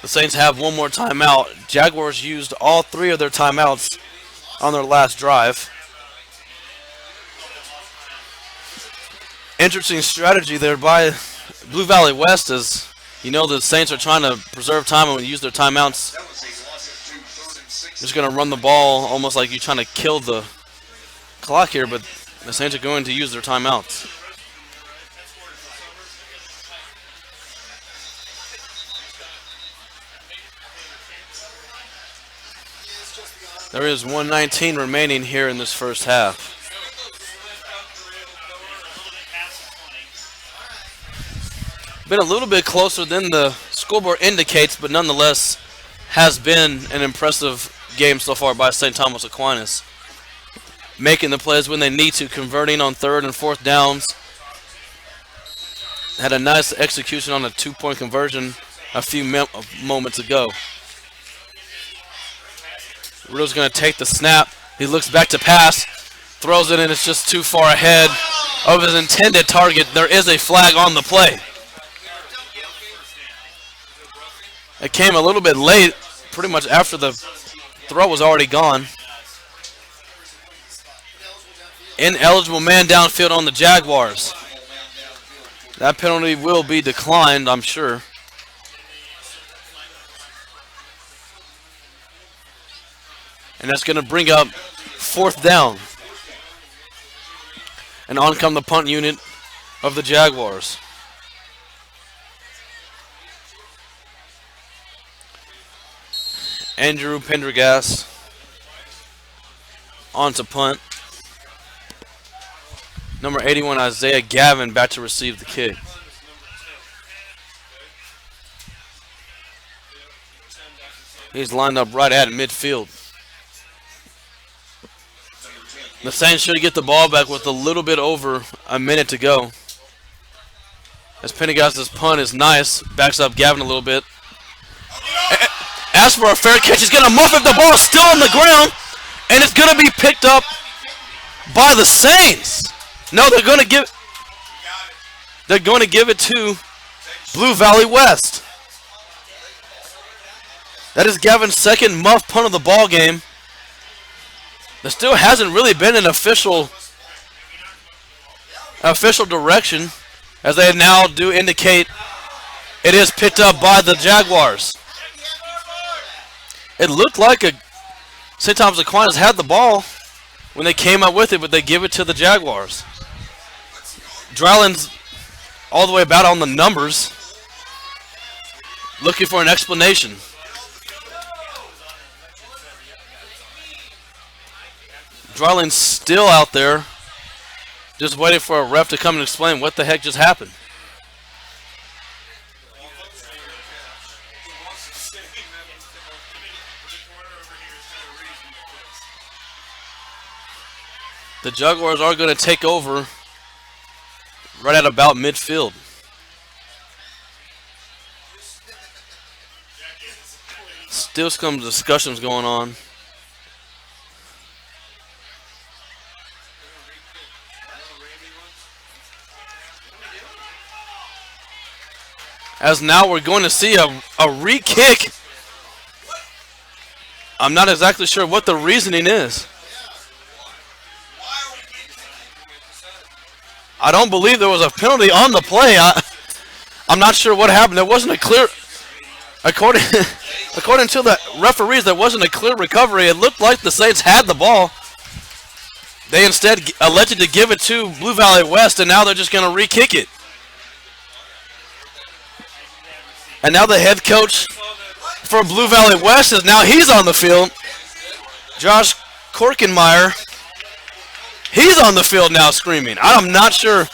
The Saints have one more timeout. Jaguars used all 3 of their timeouts on their last drive. Interesting strategy there by Blue Valley West, as the Saints are trying to preserve time and use their timeouts. Just going to run the ball almost like you're trying to kill the clock here, but the Saints are going to use their timeouts. There is 1:19 remaining here in this first half. Been a little bit closer than the scoreboard indicates, but nonetheless has been an impressive game so far by St. Thomas Aquinas. Making the plays when they need to, converting on 3rd and 4th downs. Had a nice execution on a 2-point conversion a few moments ago. Riddle's going to take the snap. He looks back to pass, throws it, and it's just too far ahead of his intended target. There is a flag on the play. It came a little bit late, pretty much after the throw was already gone. Ineligible man downfield on the Jaguars. That penalty will be declined, I'm sure. And that's going to bring up 4th down. And on come the punt unit of the Jaguars. Andrew Pendergast on to punt. Number 81, Isaiah Gavin, back to receive the kick. He's lined up right at midfield. The Saints should get the ball back with a little bit over a minute to go. As Pendergast's punt is nice, backs up Gavin a little bit. Asks for a fair catch. He's going to muff it. The ball is still on the ground, and it's going to be picked up by the Saints. No, they're going to give it to Blue Valley West. That is Gavin's second muff punt of the ball game. There still hasn't really been an official direction, as they now do indicate it is picked up by the Jaguars. It looked like St. Thomas Aquinas had the ball when they came out with it, but they give it to the Jaguars. Dryland's all the way about on the numbers, looking for an explanation. Dryland's still out there, just waiting for a ref to come and explain what the heck just happened. The Jaguars are going to take over right at about midfield. Still some discussions going on. As now we're going to see a re-kick. I'm not exactly sure what the reasoning is. I don't believe there was a penalty on the play. I'm not sure what happened. There wasn't a clear, according to the referees, there wasn't a clear recovery. It looked like the Saints had the ball. They instead elected to give it to Blue Valley West, and now they're just going to re-kick it. And now the head coach for Blue Valley West is now he's on the field. Josh Korkenmeyer. He's on the field now screaming. I'm not sure.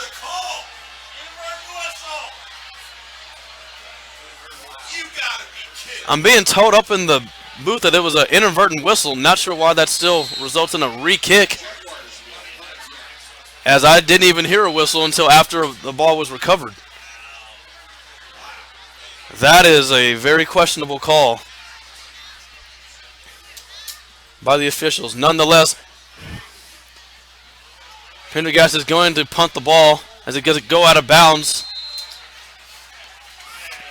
I'm being told up in the booth that it was an inadvertent whistle. Not sure why that still results in a re-kick, as I didn't even hear a whistle until after the ball was recovered. That is a very questionable call by the officials. Nonetheless, Pendergast is going to punt the ball as it gets go out of bounds.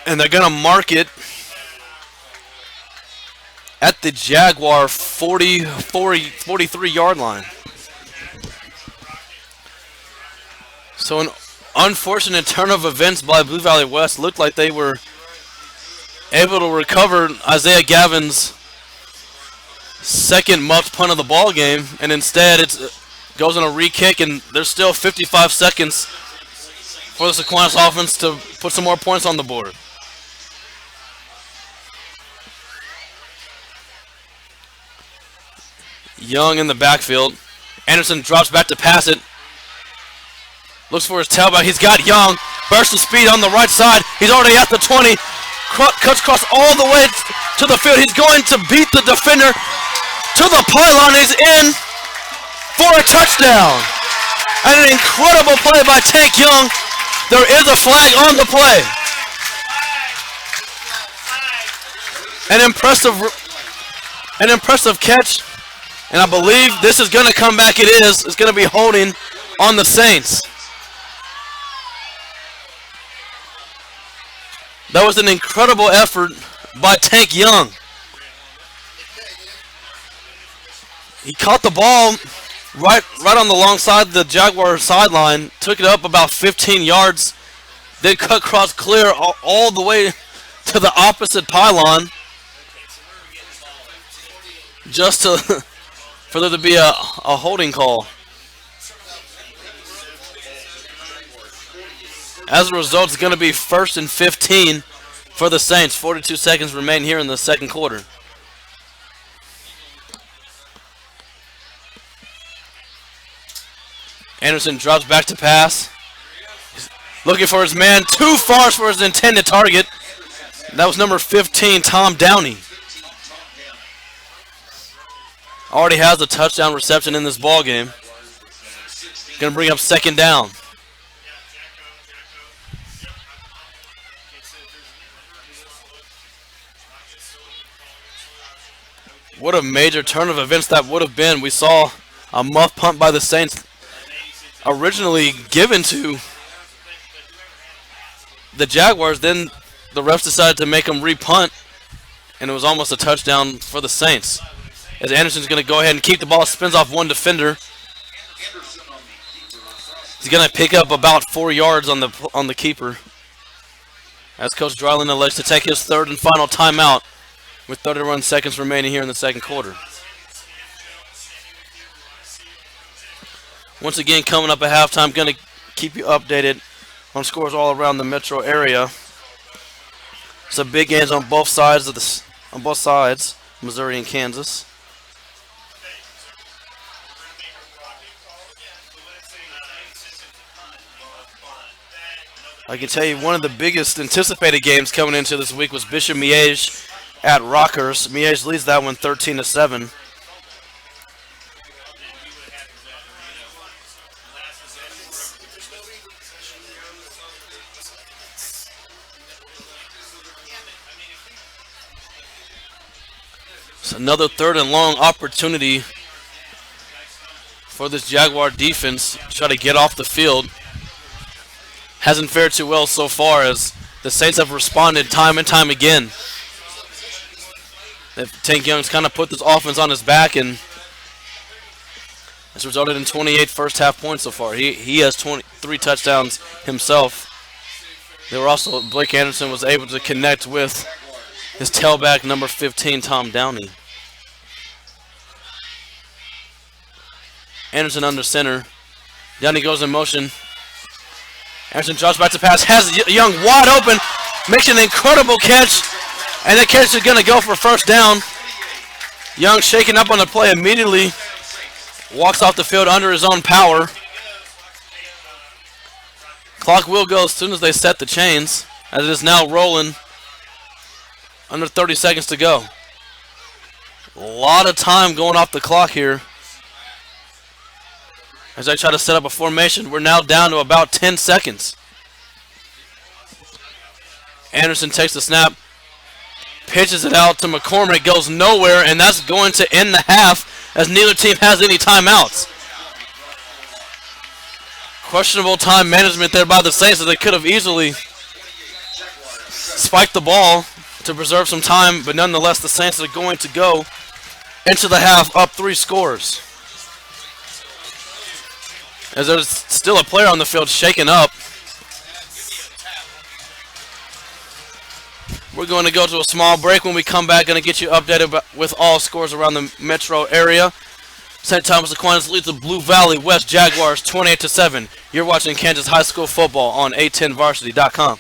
And they're going to mark it at the Jaguar 43-yard line. So an unfortunate turn of events by Blue Valley West. Looked like they were able to recover Isaiah Gavin's second muffed punt of the ball game, and instead it goes on a re-kick, and there's still 55 seconds for the Aquinas offense to put some more points on the board. Young in the backfield. Anderson drops back to pass it. Looks for his tailback. He's got Young. Burst of speed on the right side. He's already at the 20. Cuts across all the way to the field. He's going to beat the defender to the pylon. He's in for a touchdown. And an incredible play by Tank Young. There is a flag on the play. An impressive catch. And I believe this is going to come back. It is. It's going to be holding on the Saints. That was an incredible effort by Tank Young. He caught the ball right on the long side of the Jaguar sideline, took it up about 15 yards, then cut across clear all the way to the opposite pylon, just for there to be a holding call. As a result, it's going to be 1st and 15 for the Saints. 42 seconds remain here in the second quarter. Anderson drops back to pass. He's looking for his man. Too far for his intended target. That was number 15, Tom Downey. Already has a touchdown reception in this ball game. Going to bring up second down. What a major turn of events that would have been. We saw a muff punt by the Saints originally given to the Jaguars. Then the refs decided to make them re-punt. and it was almost a touchdown for the Saints. As Anderson's going to go ahead and keep the ball, spins off one defender. He's going to pick up about 4 yards on the keeper. As Coach Dryland elects to take his third and final timeout with 31 seconds remaining here in the second quarter. Once again, coming up at halftime, going to keep you updated on scores all around the metro area. Some big games on both sides Missouri and Kansas. I can tell you one of the biggest anticipated games coming into this week was Bishop Miege at Rockers. Miege leads that one 13-7. It's another third and long opportunity for this Jaguar defense to try to get off the field. Hasn't fared too well so far as the Saints have responded time and time again. Tank Young's kind of put this offense on his back, and it's resulted in 28 first half points so far. He has 23 touchdowns himself. Blake Anderson was able to connect with his tailback number 15, Tom Downey. Anderson under center. Downey goes in motion. Anderson drops back to pass, has Young wide open, makes an incredible catch, and the catch is going to go for first down. Young shaking up on the play immediately, walks off the field under his own power. Clock will go as soon as they set the chains, as it is now rolling. Under 30 seconds to go. A lot of time going off the clock here. As I try to set up a formation, we're now down to about 10 seconds. Anderson takes the snap, pitches it out to McCormick, goes nowhere, and that's going to end the half as neither team has any timeouts. Questionable time management there by the Saints, as they could have easily spiked the ball to preserve some time, but nonetheless the Saints are going to go into the half up 3 scores. As there's still a player on the field shaken up. We're going to go to a small break. When we come back, going to get you updated with all scores around the metro area. St. Thomas Aquinas leads the Blue Valley West Jaguars 28-7. You're watching Kansas High School football on A10varsity.com.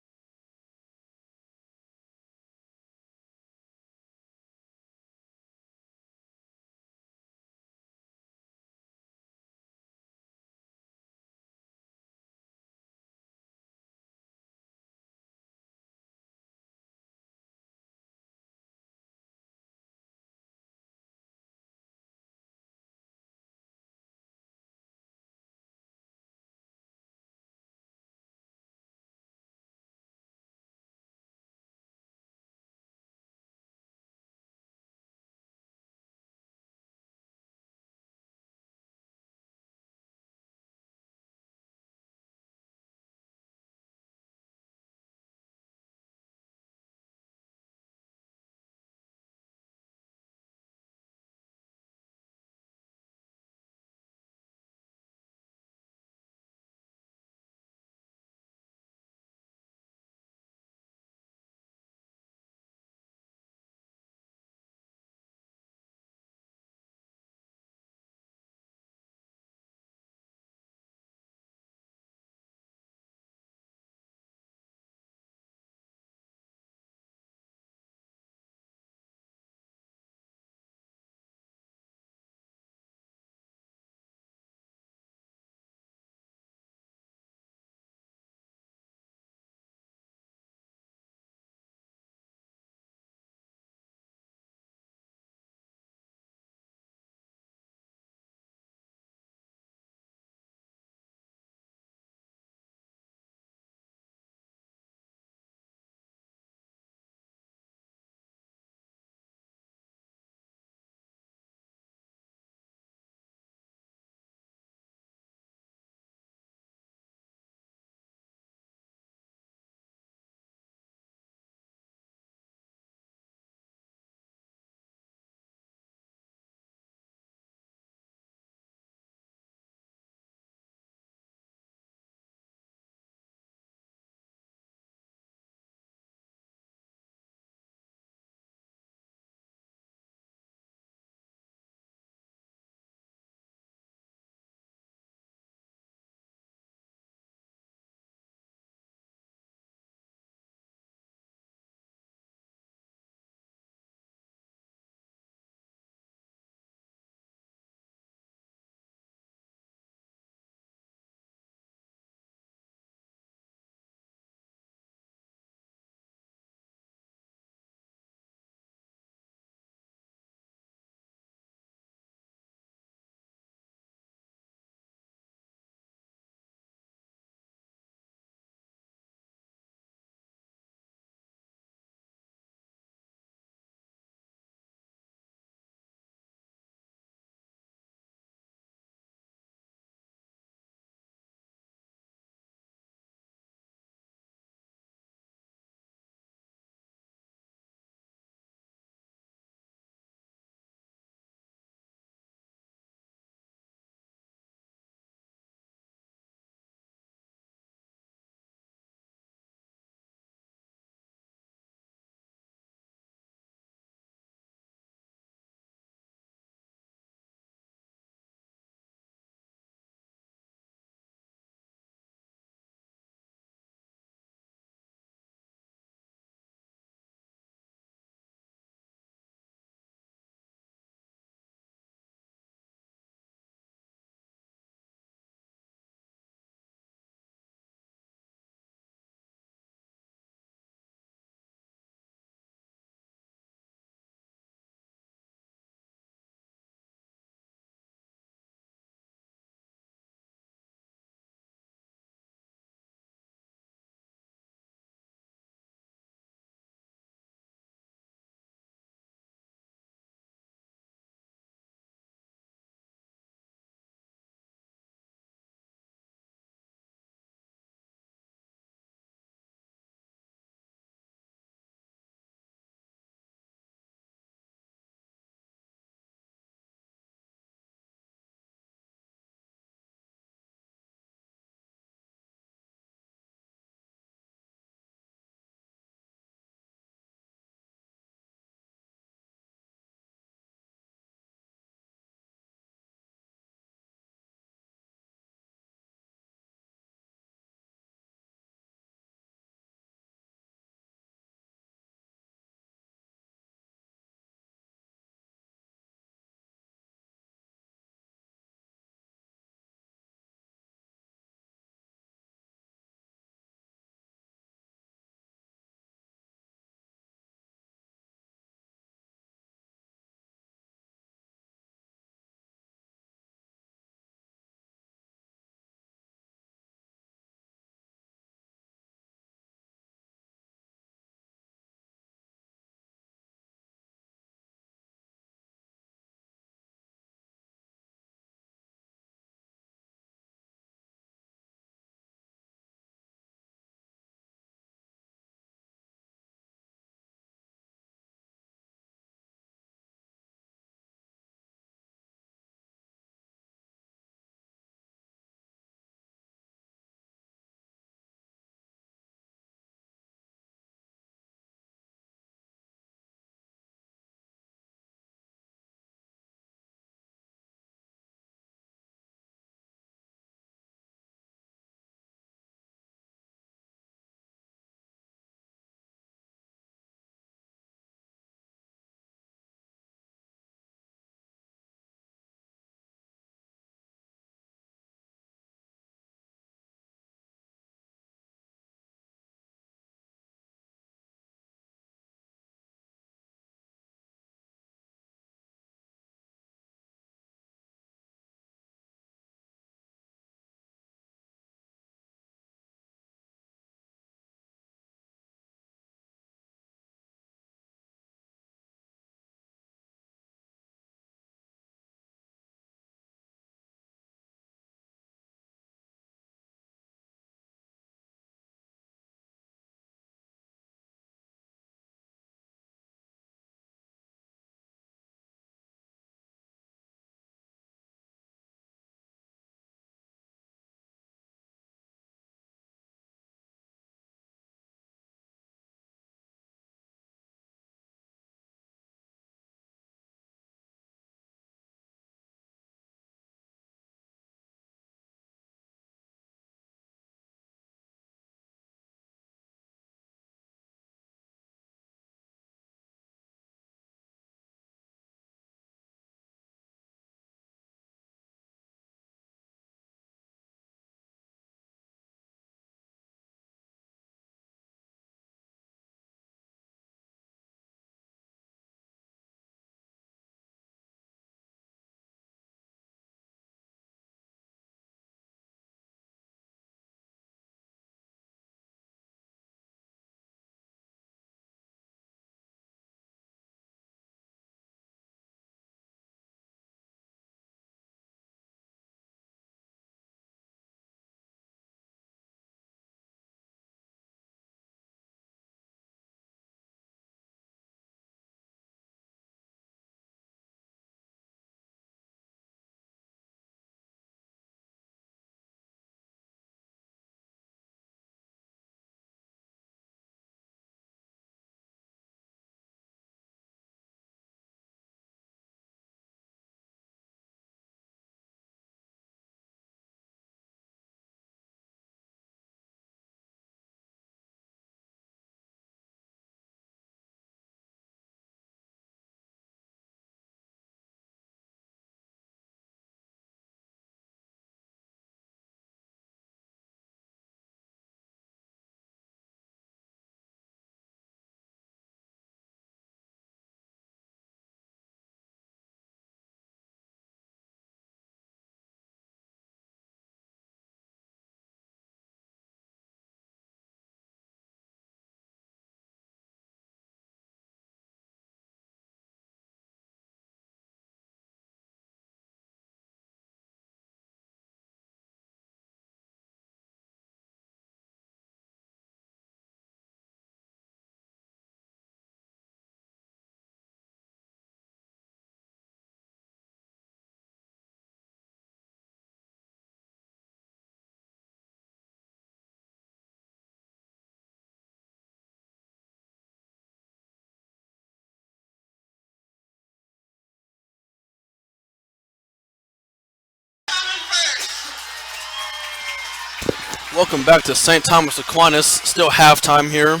Welcome back to St. Thomas Aquinas. Still halftime here.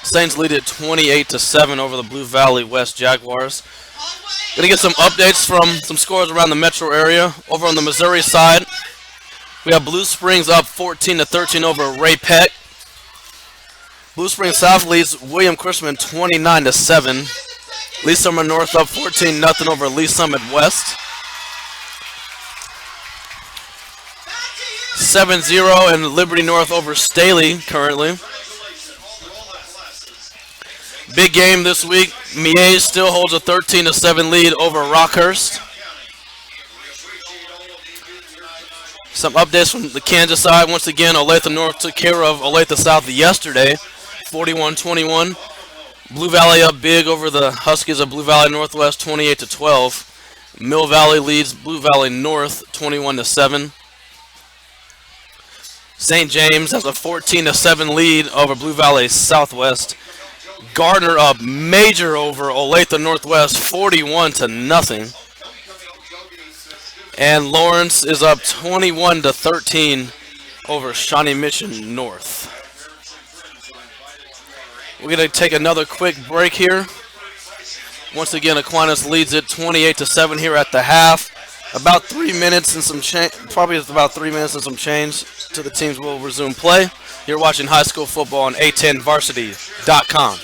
Saints lead it 28-7 over the Blue Valley West Jaguars. Gonna get some updates from some scores around the metro area. Over on the Missouri side, we have Blue Springs up 14-13 over Ray Peck. Blue Springs South leads William Chrisman 29-7. Lee Summit North up 14-0 over Lee Summit West. 7-0 and Liberty North over Staley currently. Big game this week. Miege still holds a 13-7 lead over Rockhurst. Some updates from the Kansas side. Once again, Olathe North took care of Olathe South yesterday, 41-21. Blue Valley up big over the Huskies of Blue Valley Northwest, 28-12. Mill Valley leads Blue Valley North, 21-7. St. James has a 14-7 lead over Blue Valley Southwest. Gardner up major over Olathe Northwest, 41-0. And Lawrence is up 21-13 over Shawnee Mission North. We're going to take another quick break here. Once again, Aquinas leads it 28-7 here at the half. About 3 minutes and some change, probably about 3 minutes and some change to the teams will resume play. You're watching high school football on A10varsity.com.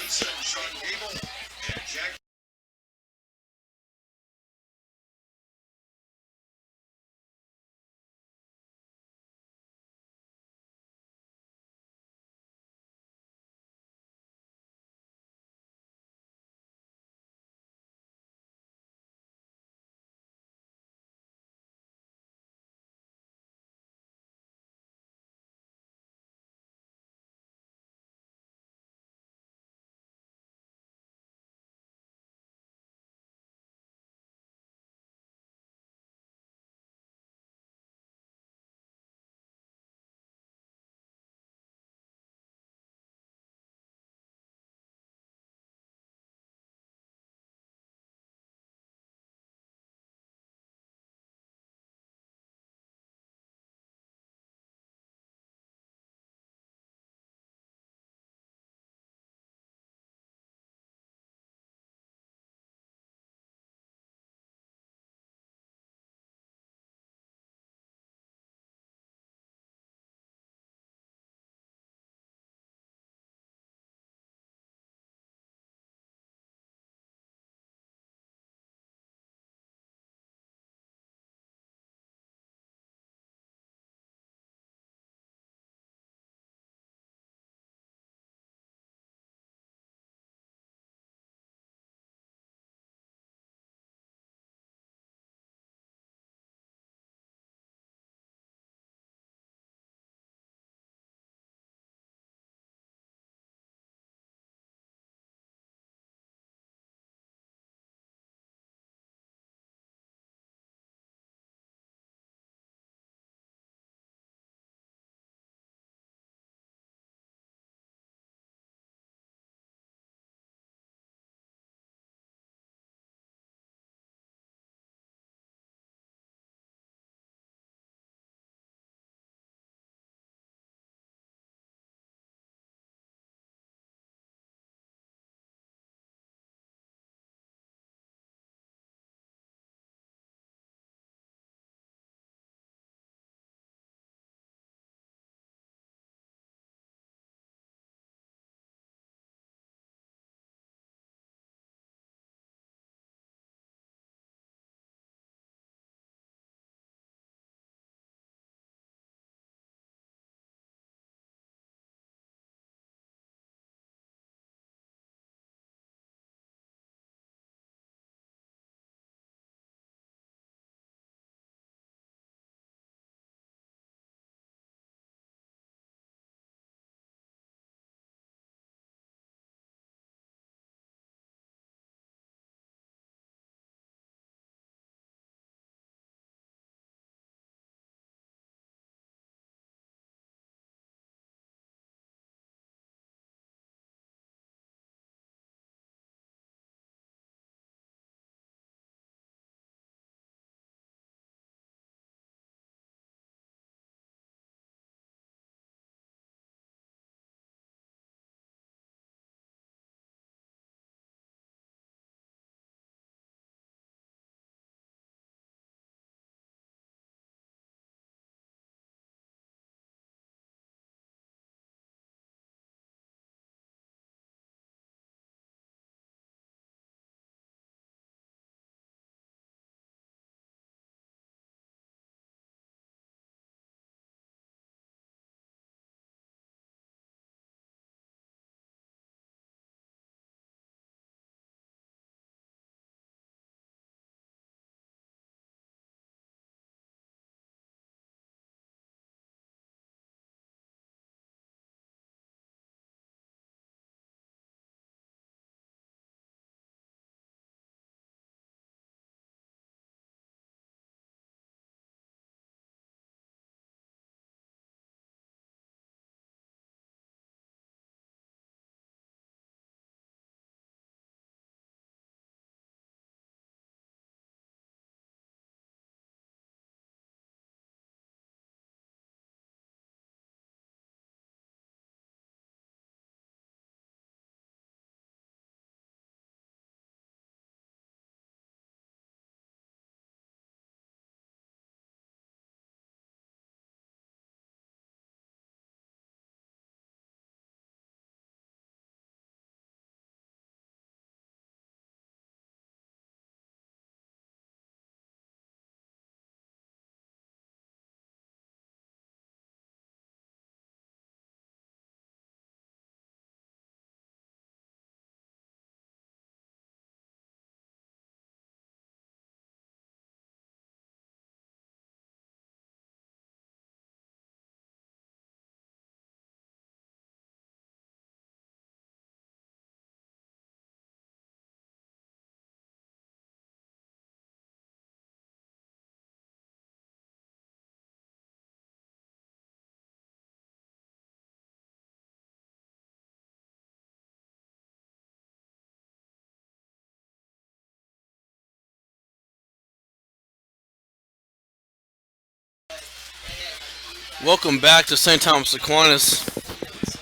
Welcome back to St. Thomas Aquinas.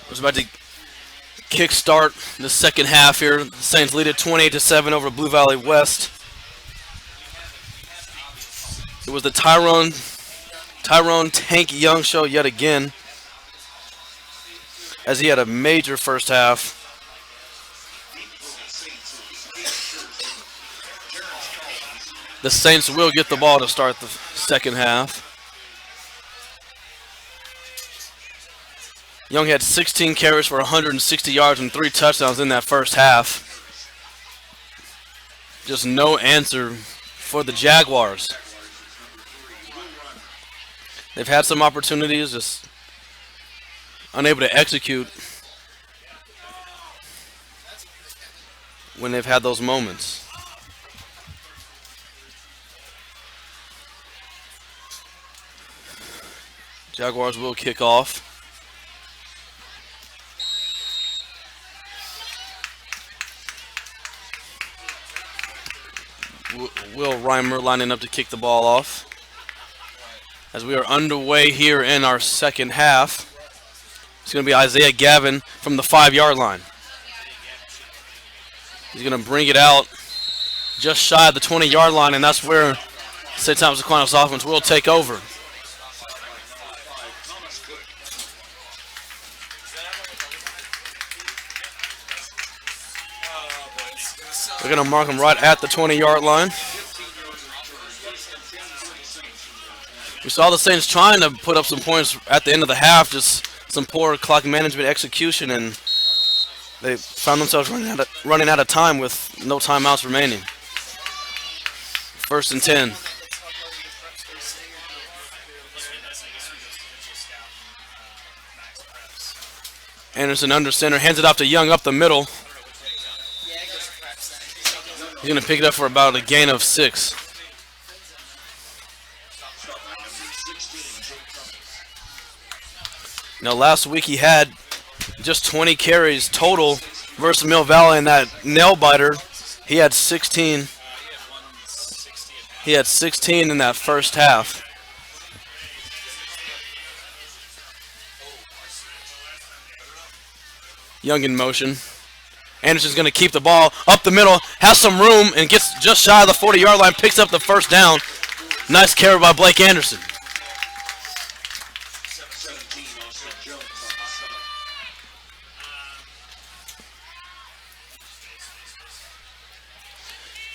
We're about to kick-start the second half here. The Saints lead it 28-7 over Blue Valley West. It was the Tyrone Tank Young show yet again, as he had a major first half. The Saints will get the ball to start the second half. Young had 16 carries for 160 yards and 3 touchdowns in that first half. Just no answer for the Jaguars. They've had some opportunities, just unable to execute when they've had those moments. Jaguars will kick off. Will Reimer lining up to kick the ball off. As we are underway here in our second half, it's going to be Isaiah Gavin from the 5-yard line. He's going to bring it out just shy of the 20-yard line, and that's where St. Thomas Aquinas offense will take over. We're going to mark him right at the 20-yard line. We saw the Saints trying to put up some points at the end of the half, just some poor clock management execution, and they found themselves running out of time with no timeouts remaining. 1st and 10. Anderson under center, hands it off to Young up the middle. He's going to pick it up for about a gain of 6. Now, last week he had just 20 carries total versus Mill Valley in that nail biter. He had 16. He had 16 in that first half. Young in motion. Anderson's going to keep the ball up the middle, has some room, and gets just shy of the 40-yard line, picks up the first down. Nice carry by Blake Anderson.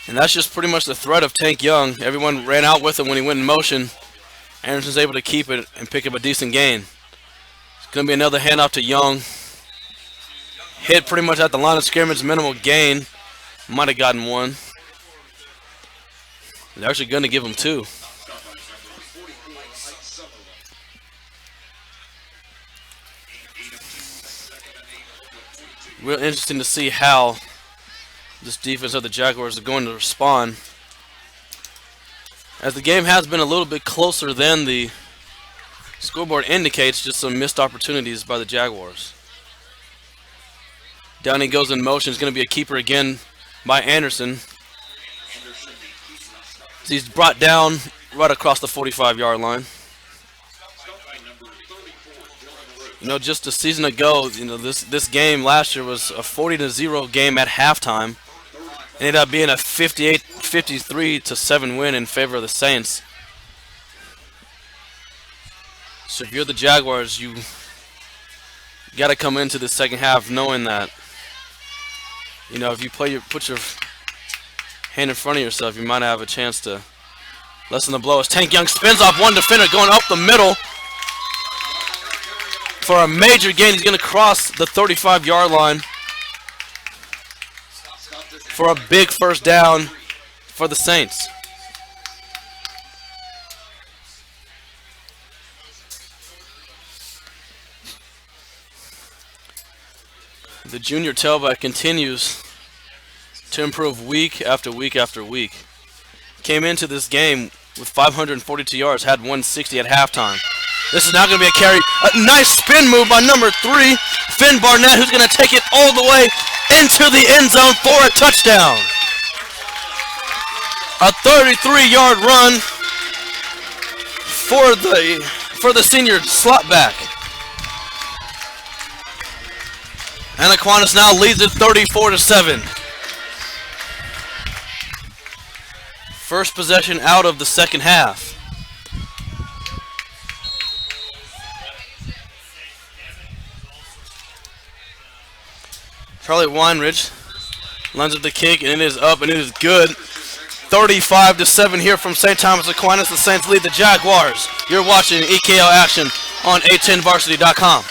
And that's just pretty much the threat of Tank Young. Everyone ran out with him when he went in motion. Anderson's able to keep it and pick up a decent gain. It's going to be another handoff to Young. Hit pretty much at the line of scrimmage, minimal gain. Might have gotten 1. They're actually going to give him 2. Real interesting to see how this defense of the Jaguars are going to respond, as the game has been a little bit closer than the scoreboard indicates. Just some missed opportunities by the Jaguars. Down he goes in motion. It's going to be a keeper again by Anderson. He's brought down right across the 45-yard line. You know, just a season ago, this game last year was a 40-0 game at halftime. It ended up being a 53-7 win in favor of the Saints. So if you're the Jaguars, you got to come into the second half knowing that, you know, if you put your hand in front of yourself, you might have a chance to lessen the blow. As Tank Young spins off one defender going up the middle for a major gain. He's going to cross the 35-yard line for a big first down for the Saints. The junior tailback continues to improve week after week after week. Came into this game with 542 yards, had 160 at halftime. This is now going to be a carry. A nice spin move by number 3, Finn Barnett, who's going to take it all the way into the end zone for a touchdown. A 33-yard run for for the senior slot back. And Aquinas now leads it 34-7. First possession out of the second half. Charlie Weinrich lines up the kick, and it is up, and it is good. 35-7 here from St. Thomas Aquinas. The Saints lead the Jaguars. You're watching EKL action on A10varsity.com.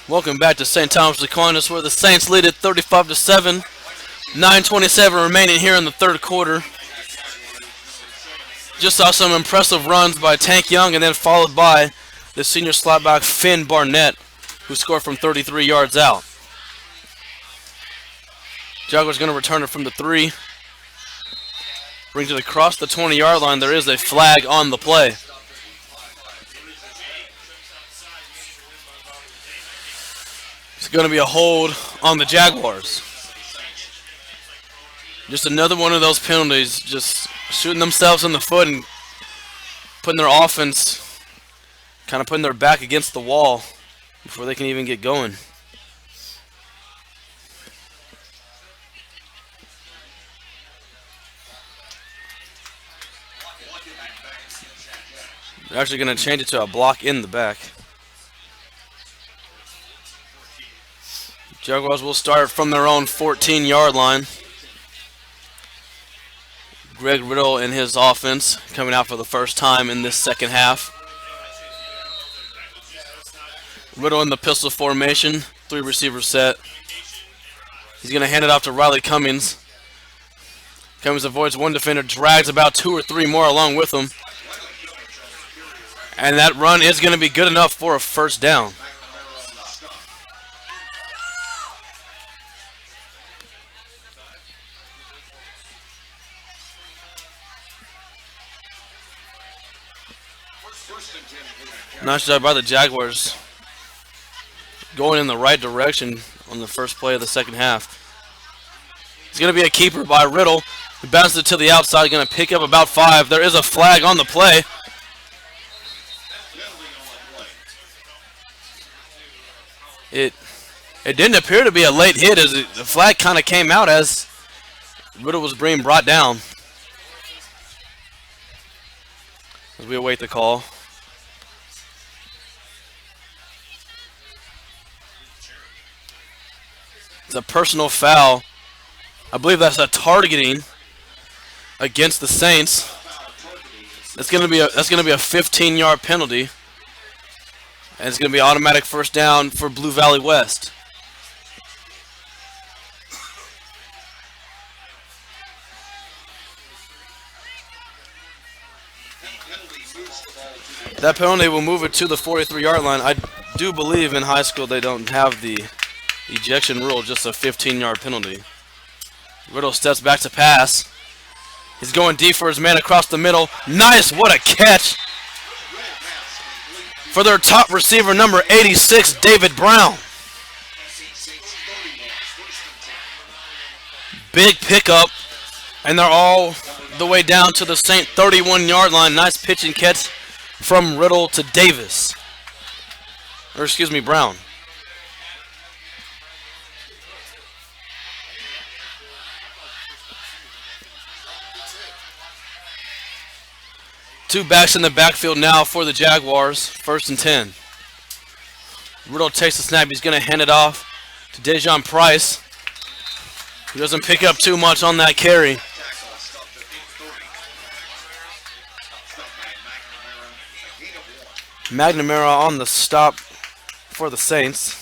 Welcome back to St. Thomas Aquinas, where the Saints lead it 35-7. 9:27 remaining here in the third quarter. Just saw some impressive runs by Tank Young, and then followed by the senior slotback Finn Barnett, who scored from 33 yards out. Jaguars going to return it from the 3. Brings it across the 20-yard line. There is a flag on the play. It's going to be a hold on the Jaguars. Just another one of those penalties, just shooting themselves in the foot and putting their offense, kind of putting their back against the wall before they can even get going. They're actually going to change it to a block in the back. Jaguars will start from their own 14-yard line. Greg Riddle and his offense coming out for the first time in this second half. Riddle in the pistol formation, 3-receiver set. He's going to hand it off to Riley Cummings. Cummings avoids one defender, drags about 2 or 3 more along with him. And that run is going to be good enough for a first down. Nice job by the Jaguars, going in the right direction on the first play of the second half. It's going to be a keeper by Riddle. He bounces it to the outside, going to pick up about 5. There is a flag on the play. It didn't appear to be a late hit, as the flag kind of came out as Riddle was being brought down. As we await the call. It's a personal foul. I believe that's a targeting against the Saints. That's going to be a 15-yard penalty, and it's going to be automatic first down for Blue Valley West. That penalty will move it to the 43-yard line. I do believe in high school they don't have the ejection rule, just a 15-yard penalty. Riddle steps back to pass. He's going deep for his man across the middle. Nice, what a catch for their top receiver, number 86, David Brown. Big pickup, and they're all the way down to the Saint 31-yard line. Nice pitch and catch from Riddle to Davis. Brown. Two backs in the backfield now for the Jaguars. 1st and 10. Riddle takes the snap. He's going to hand it off to Dejon Price. He doesn't pick up too much on that carry. McNamara on the stop for the Saints.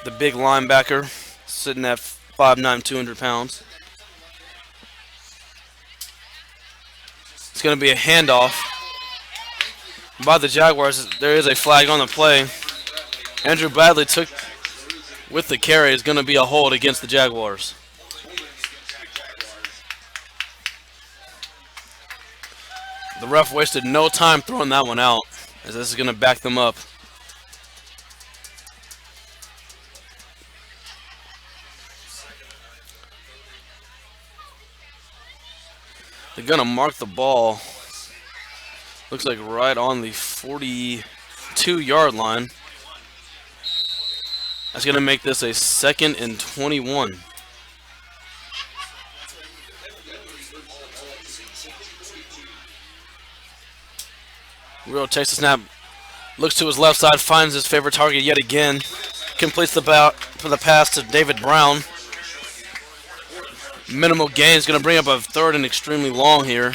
The big linebacker sitting at 5'9", 200 pounds. It's going to be a handoff by the Jaguars. There is a flag on the play. Andrew Bradley took with the carry. Is going to be a hold against the Jaguars. The ref wasted no time throwing that one out, as this is going to back them up. They're going to mark the ball. Looks like right on the 42-yard line. That's going to make this a 2nd and 21. Real takes the snap, looks to his left side, finds his favorite target yet again. Completes the for the pass to David Brown. Minimal gain is going to bring up a 3rd and extremely long here,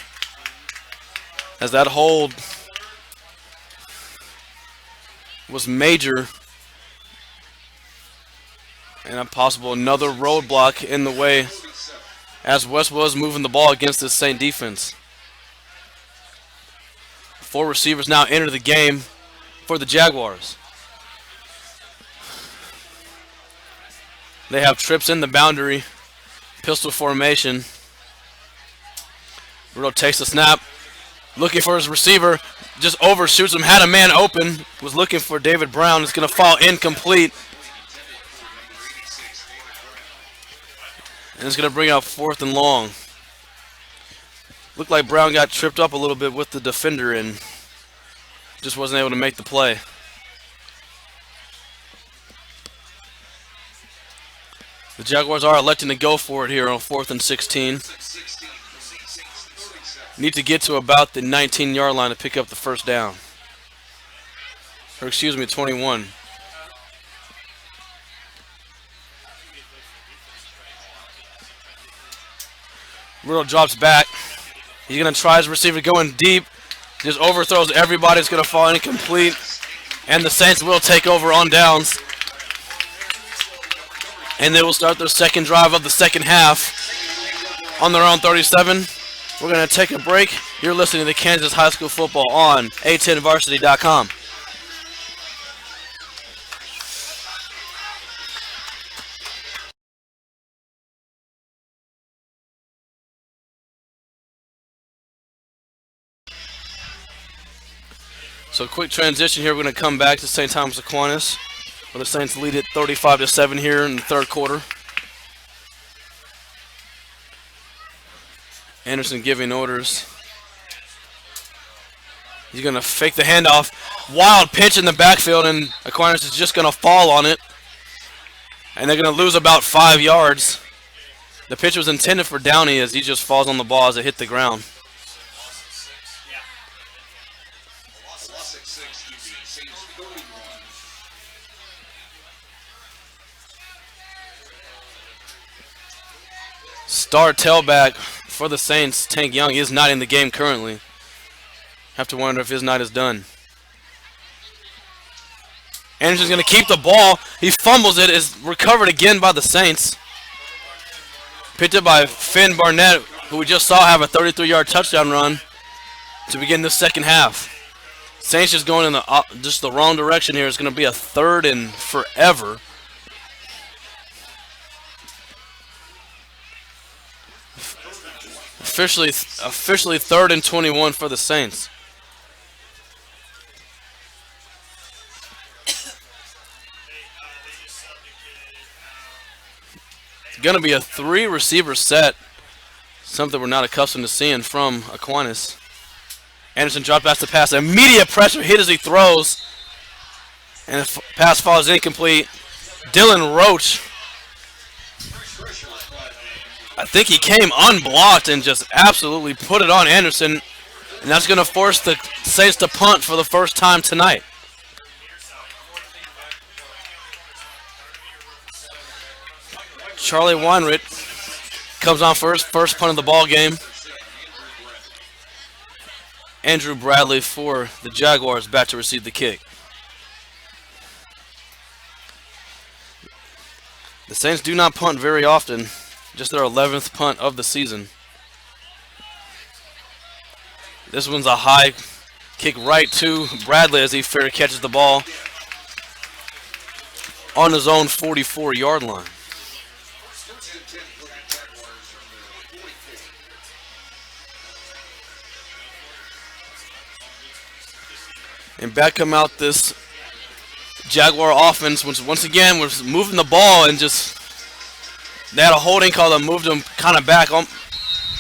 as that hold was major and a possible another roadblock in the way as West was moving the ball against this Saint defense. 4 receivers now enter the game for the Jaguars. They have trips in the boundary, pistol formation. Bruno takes the snap, looking for his receiver, just overshoots him, had a man open, was looking for David Brown. It's going to fall incomplete. And it's going to bring out 4th and long. Looked like Brown got tripped up a little bit with the defender and just wasn't able to make the play. The Jaguars are electing to go for it here on 4th and 16. Need to get to about the 19-yard line to pick up the first down. Or excuse me, 21. Riddle drops back. He's going to try his receiver going deep. Just overthrows everybody. It's going to fall incomplete. And the Saints will take over on downs. And they will start their second drive of the second half on their own 37. We're going to take a break. You're listening to Kansas High School Football on A10varsity.com. So quick transition here. We're going to come back to St. Thomas Aquinas, where the Saints lead it 35-7 here in the third quarter. Anderson giving orders. He's going to fake the handoff. Wild pitch in the backfield, and Aquinas is just going to fall on it. And they're going to lose about 5 yards. The pitch was intended for Downey as he just falls on the ball as it hit the ground. Star tailback for the Saints, Tank Young, is not in the game currently. Have to wonder if his night is done. Anderson's going to keep the ball. He fumbles it. Is recovered again by the Saints. Picked up by Finn Barnett, who we just saw have a 33-yard touchdown run to begin the second half. Saints just going in the wrong direction here. It's going to be a 3rd and forever. Officially 3rd and 21 for the Saints. It's going to be a 3-receiver set, something we're not accustomed to seeing from Aquinas. Anderson dropped past the pass. Immediate pressure hit as he throws, and the pass falls incomplete. Dylan Roach, I think he came unblocked and just absolutely put it on Anderson. And that's going to force the Saints to punt for the first time tonight. Charlie Weinrich comes on first punt of the ball game. Andrew Bradley for the Jaguars back to receive the kick. The Saints do not punt very often, just their 11th punt of the season. This one's a high kick right to Bradley as he fair catches the ball on his own 44-yard line. And back come out this Jaguar offense, which once again was moving the ball and just they had a holding call that moved them kind of back on,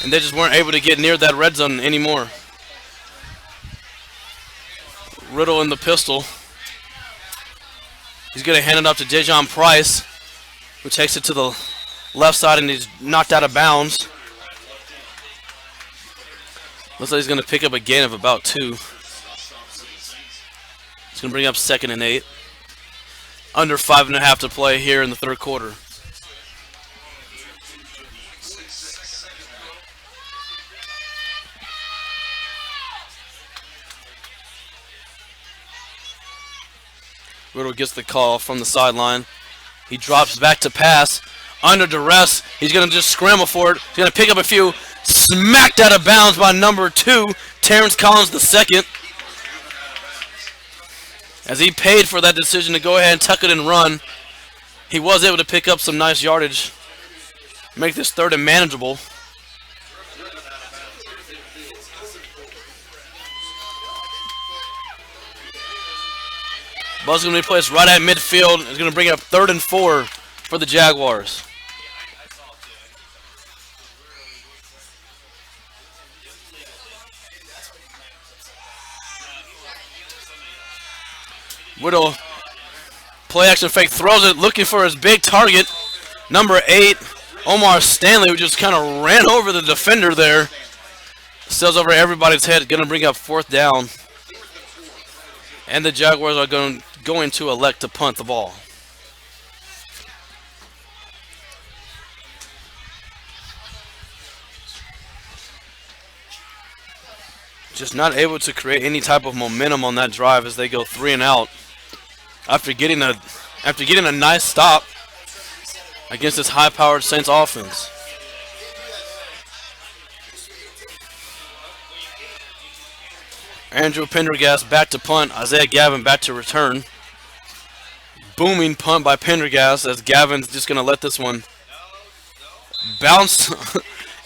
and they just weren't able to get near that red zone anymore. Riddle in the pistol. He's going to hand it up to Dejon Price, who takes it to the left side and he's knocked out of bounds. Looks like he's going to pick up a gain of about 2. It's going to bring up 2nd and 8. Under 5.5 to play here in the third quarter. Riddle gets the call from the sideline. He drops back to pass. Under duress, he's going to just scramble for it. He's going to pick up a few. Smacked out of bounds by number 2, Terrence Collins the second. As he paid for that decision to go ahead and tuck it and run, he was able to pick up some nice yardage, make this 3rd and manageable. Ball's going to be placed right at midfield. It's going to bring up 3rd and 4 for the Jaguars. Whittle, play action fake, throws it, looking for his big target. Number 8, Omar Stanley, who just kind of ran over the defender there. Sails over everybody's head, going to bring up 4th down. And the Jaguars are going to elect to punt the ball. Just not able to create any type of momentum on that drive as they go 3 and out after getting a nice stop against this high-powered Saints offense. Andrew Pendergast back to punt. Isaiah Gavin back to return. Booming punt by Pendergast as Gavin's just going to let this one bounce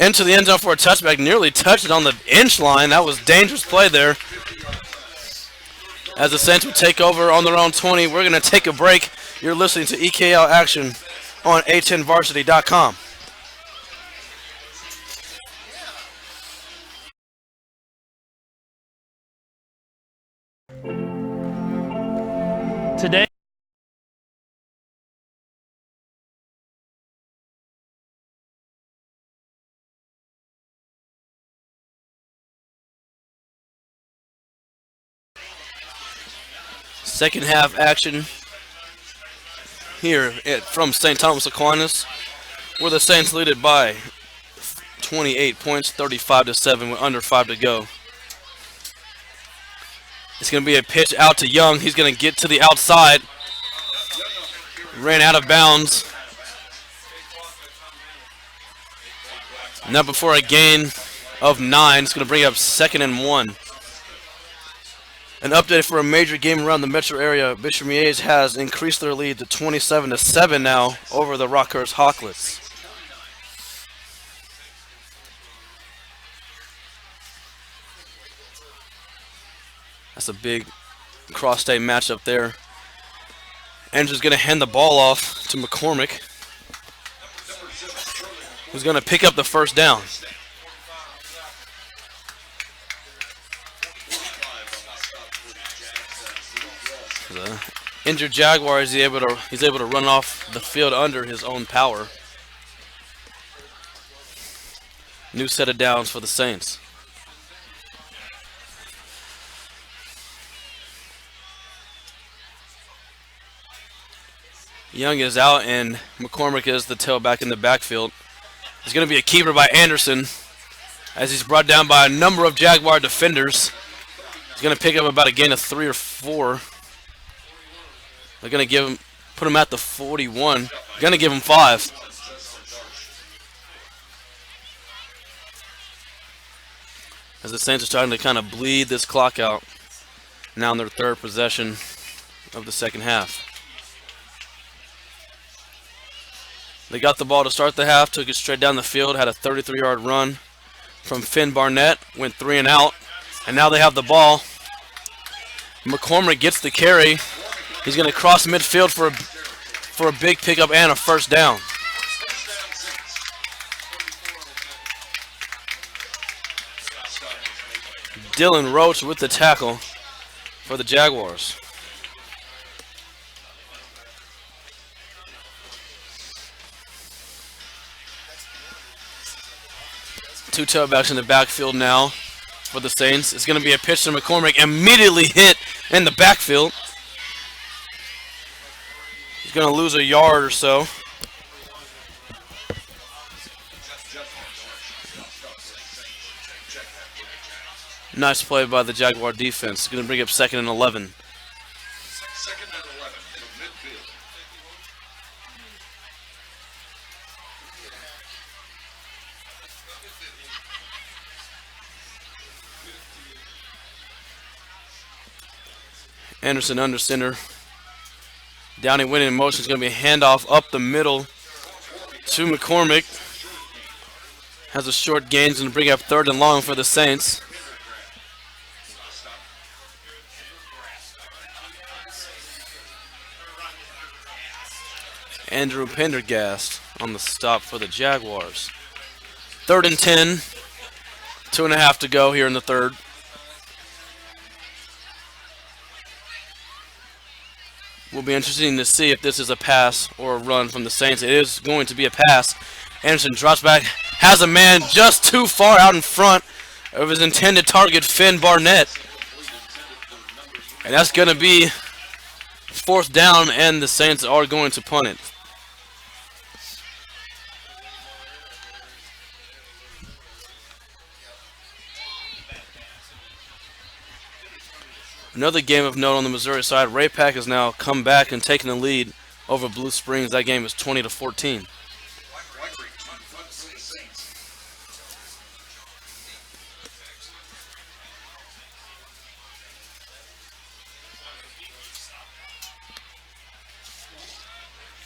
into the end zone for a touchback. Nearly touched it on the inch line. That was dangerous play there. As the Saints would take over on their own 20, we're going to take a break. You're listening to EKL Action on A10Varsity.com. Today, second half action here from St. Thomas Aquinas, where the Saints lead it by 28 points, 35-7 with under 5 to go. It's going to be a pitch out to Young. He's going to get to the outside. Ran out of bounds. Now before a gain of 9, it's going to bring up 2nd and 1. An update for a major game around the metro area. Bishop Miege has increased their lead to 27-7 now over the Rockhurst Hawklets. That's a big cross-state matchup there. Andrew's going to hand the ball off to McCormick, who's going to pick up the 1st down. The injured Jaguar he's able to run off the field under his own power. New set of downs for the Saints. Young is out and McCormick is the tailback in the backfield. There's going to be a keeper by Anderson as he's brought down by a number of Jaguar defenders. He's going to pick up about a gain of 3 or 4. They're going to put him at the 41. Going to give him 5. As the Saints are starting to kind of bleed this clock out. Now in their third possession of the second half. They got the ball to start the half, took it straight down the field, had a 33-yard run from Finn Barnett, went 3 and out, and now they have the ball. McCormick gets the carry. He's going to cross midfield for a big pickup and a first down. Dylan Roach with the tackle for the Jaguars. Two tailbacks in the backfield now for the Saints. It's going to be a pitch to McCormick, immediately hit in the backfield. He's going to lose a yard or so. Nice play by the Jaguar defense. Going to bring up 2nd and 11. Second and 11 from midfield. Anderson under center. Downey winning in motion is going to be a handoff up the middle to McCormick. Has a short gain, going to bring up 3rd and long for the Saints. Andrew Pendergast on the stop for the Jaguars. 3rd and 10. 2.5 to go here in the third. Will be interesting to see if this is a pass or a run from the Saints. It is going to be a pass. Anderson drops back, has a man just too far out in front of his intended target, Finn Barnett. And that's going to be 4th down, and the Saints are going to punt it. Another game of note on the Missouri side. Ray Pack has now come back and taken the lead over Blue Springs. That game is 20-14.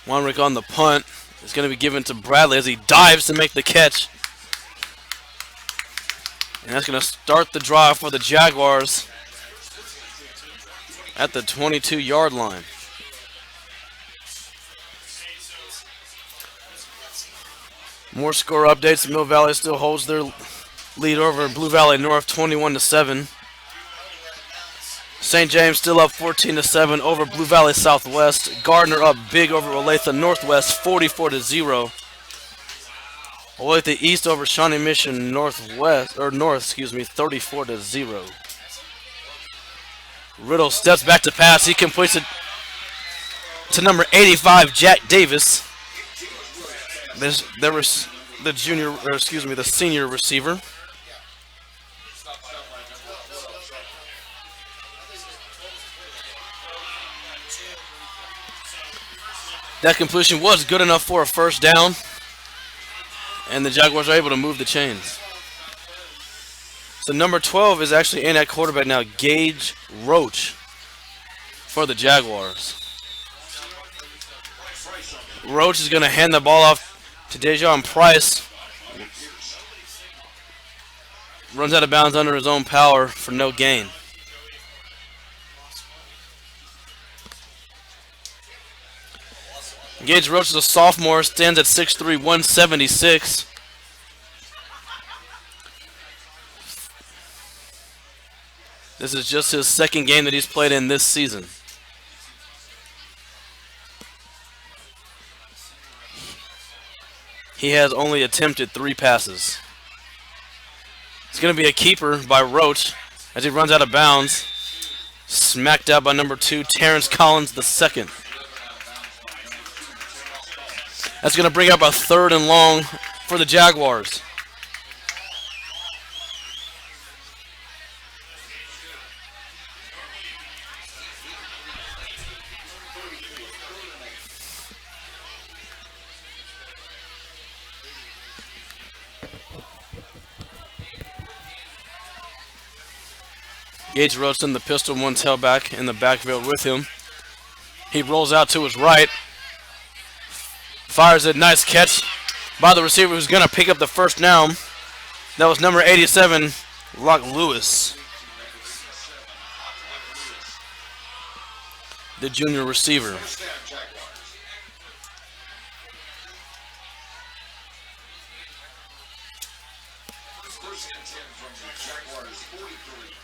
Wanrick on the punt. It's going to be given to Bradley as he dives to make the catch. And that's going to start the drive for the Jaguars at the 22-yard line. More score updates. Mill Valley still holds their lead over Blue Valley North 21-7. St. James still up 14-7 over Blue Valley Southwest. Gardner up big over Olathe Northwest 44-0. Olathe East over Shawnee Mission North 34-0. Riddle steps back to pass. He completes it to number 85, Jack Davis. There was the senior receiver. That completion was good enough for a first down, and the Jaguars are able to move the chains. So number 12 is actually in at quarterback now, Gage Roach for the Jaguars. Roach is going to hand the ball off to Dejon Price. Runs out of bounds under his own power for no gain. Gage Roach is a sophomore, stands at 6'3", 176. This is just his second game that he's played in this season. He has only attempted 3 passes. It's going to be a keeper by Roach as he runs out of bounds. Smacked out by number 2, Terrence Collins II. That's going to bring up a 3rd and long for the Jaguars. Gage Roaston, the pistol one tailback in the backfield with him. He rolls out to his right. Fires it. Nice catch by the receiver who's going to pick up the first down. That was number 87, Locke Lewis, the junior receiver.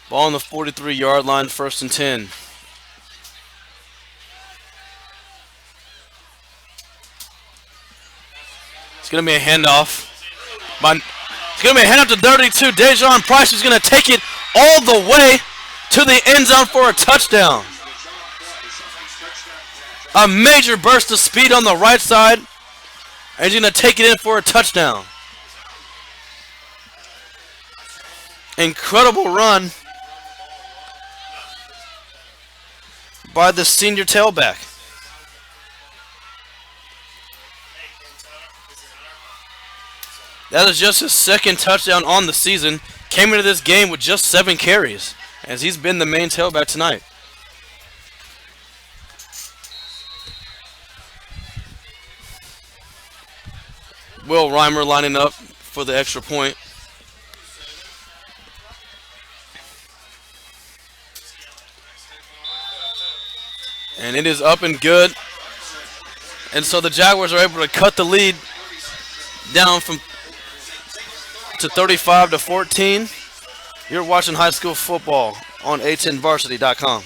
Ball on the 43-yard line, 1st and 10. It's going to be a handoff. It's going to be a handoff to 32. Dejon Price is going to take it all the way to the end zone for a touchdown. A major burst of speed on the right side. And he's going to take it in for a touchdown. Incredible run by the senior tailback. That is just his 2nd touchdown on the season. Came into this game with just 7 carries, as he's been the main tailback tonight. Will Reimer lining up for the extra point. And it is up and good. And so the Jaguars are able to cut the lead down to 35 to 14. You're watching high school football on a10varsity.com.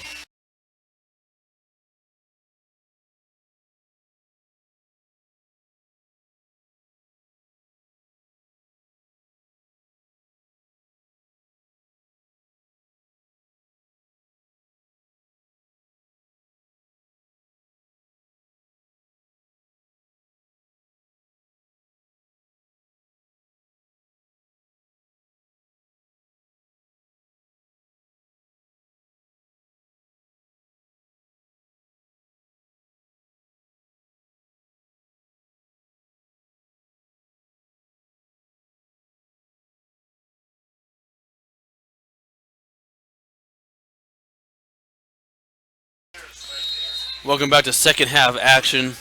Welcome back to second half action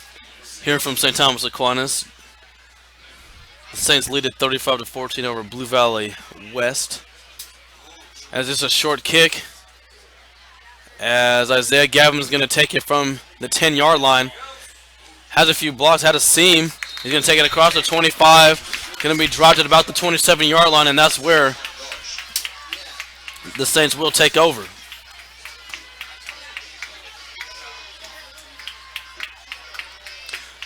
here from St. Thomas Aquinas. The Saints lead at 35 to 14 over Blue Valley West. As this is a short kick, as Isaiah Gavin is going to take it from the 10-yard line. Has a few blocks, had a seam. He's going to take it across the 25. Going to be dropped at about the 27-yard line, and that's where the Saints will take over.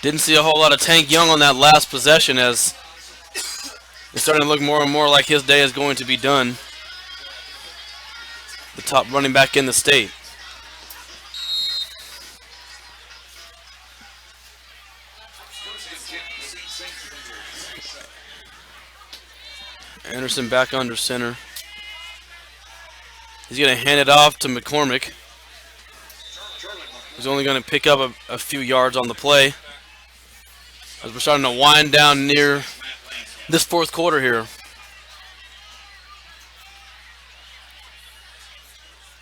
Didn't see a whole lot of Tank Young on that last possession, as it's starting to look more and more like his day is going to be done. The top running back in the state. Anderson back under center. He's going to hand it off to McCormick. He's only going to pick up a few yards on the play, as we're starting to wind down near this fourth quarter here.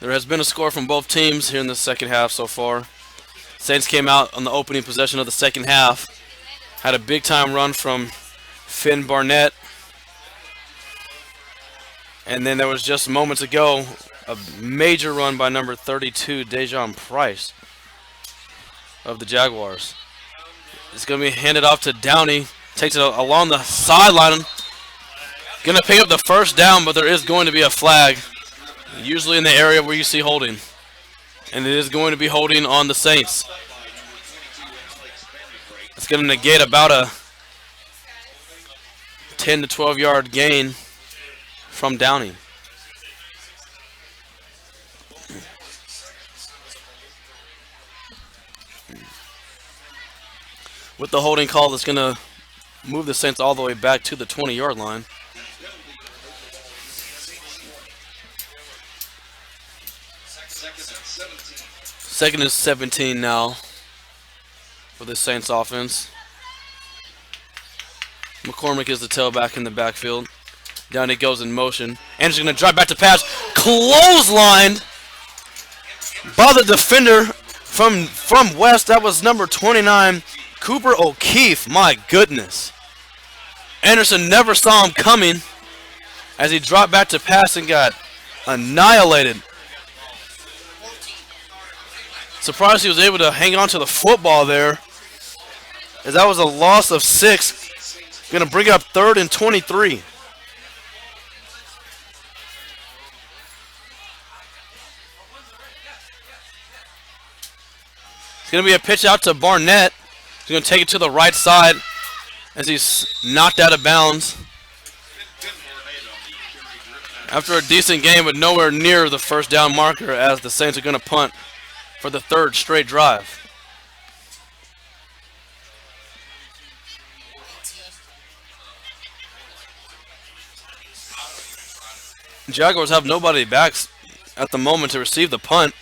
There has been a score from both teams here in the second half so far. Saints came out on the opening possession of the second half. Had a big-time run from Finn Barnett. And then there was just moments ago a major run by number 32, Dejon Price of the Jaguars. It's going to be handed off to Downey. Takes it along the sideline. Going to pick up the first down, but there is going to be a flag, usually in the area where you see holding. And it is going to be holding on the Saints. It's going to negate about a 10 to 12 yard gain from Downey. With the holding call, that's going to move the Saints all the way back to the 20-yard line. Second is 17 now for the Saints offense. McCormick is the tailback in the backfield. Down he goes in motion. Anderson going to drive back to pass. clotheslined by the defender from West. That was number 29, Cooper O'Keefe. My goodness. Anderson never saw him coming as he dropped back to pass and got annihilated. Surprised he was able to hang on to the football there, as that was a loss of 6. Going to bring up 3rd and 23. It's going to be a pitch out to Barnett. He's going to take it to the right side as he's knocked out of bounds. After a decent game, but nowhere near the first down marker, as the Saints are going to punt for the 3rd straight drive. Jaguars have nobody back at the moment to receive the punt.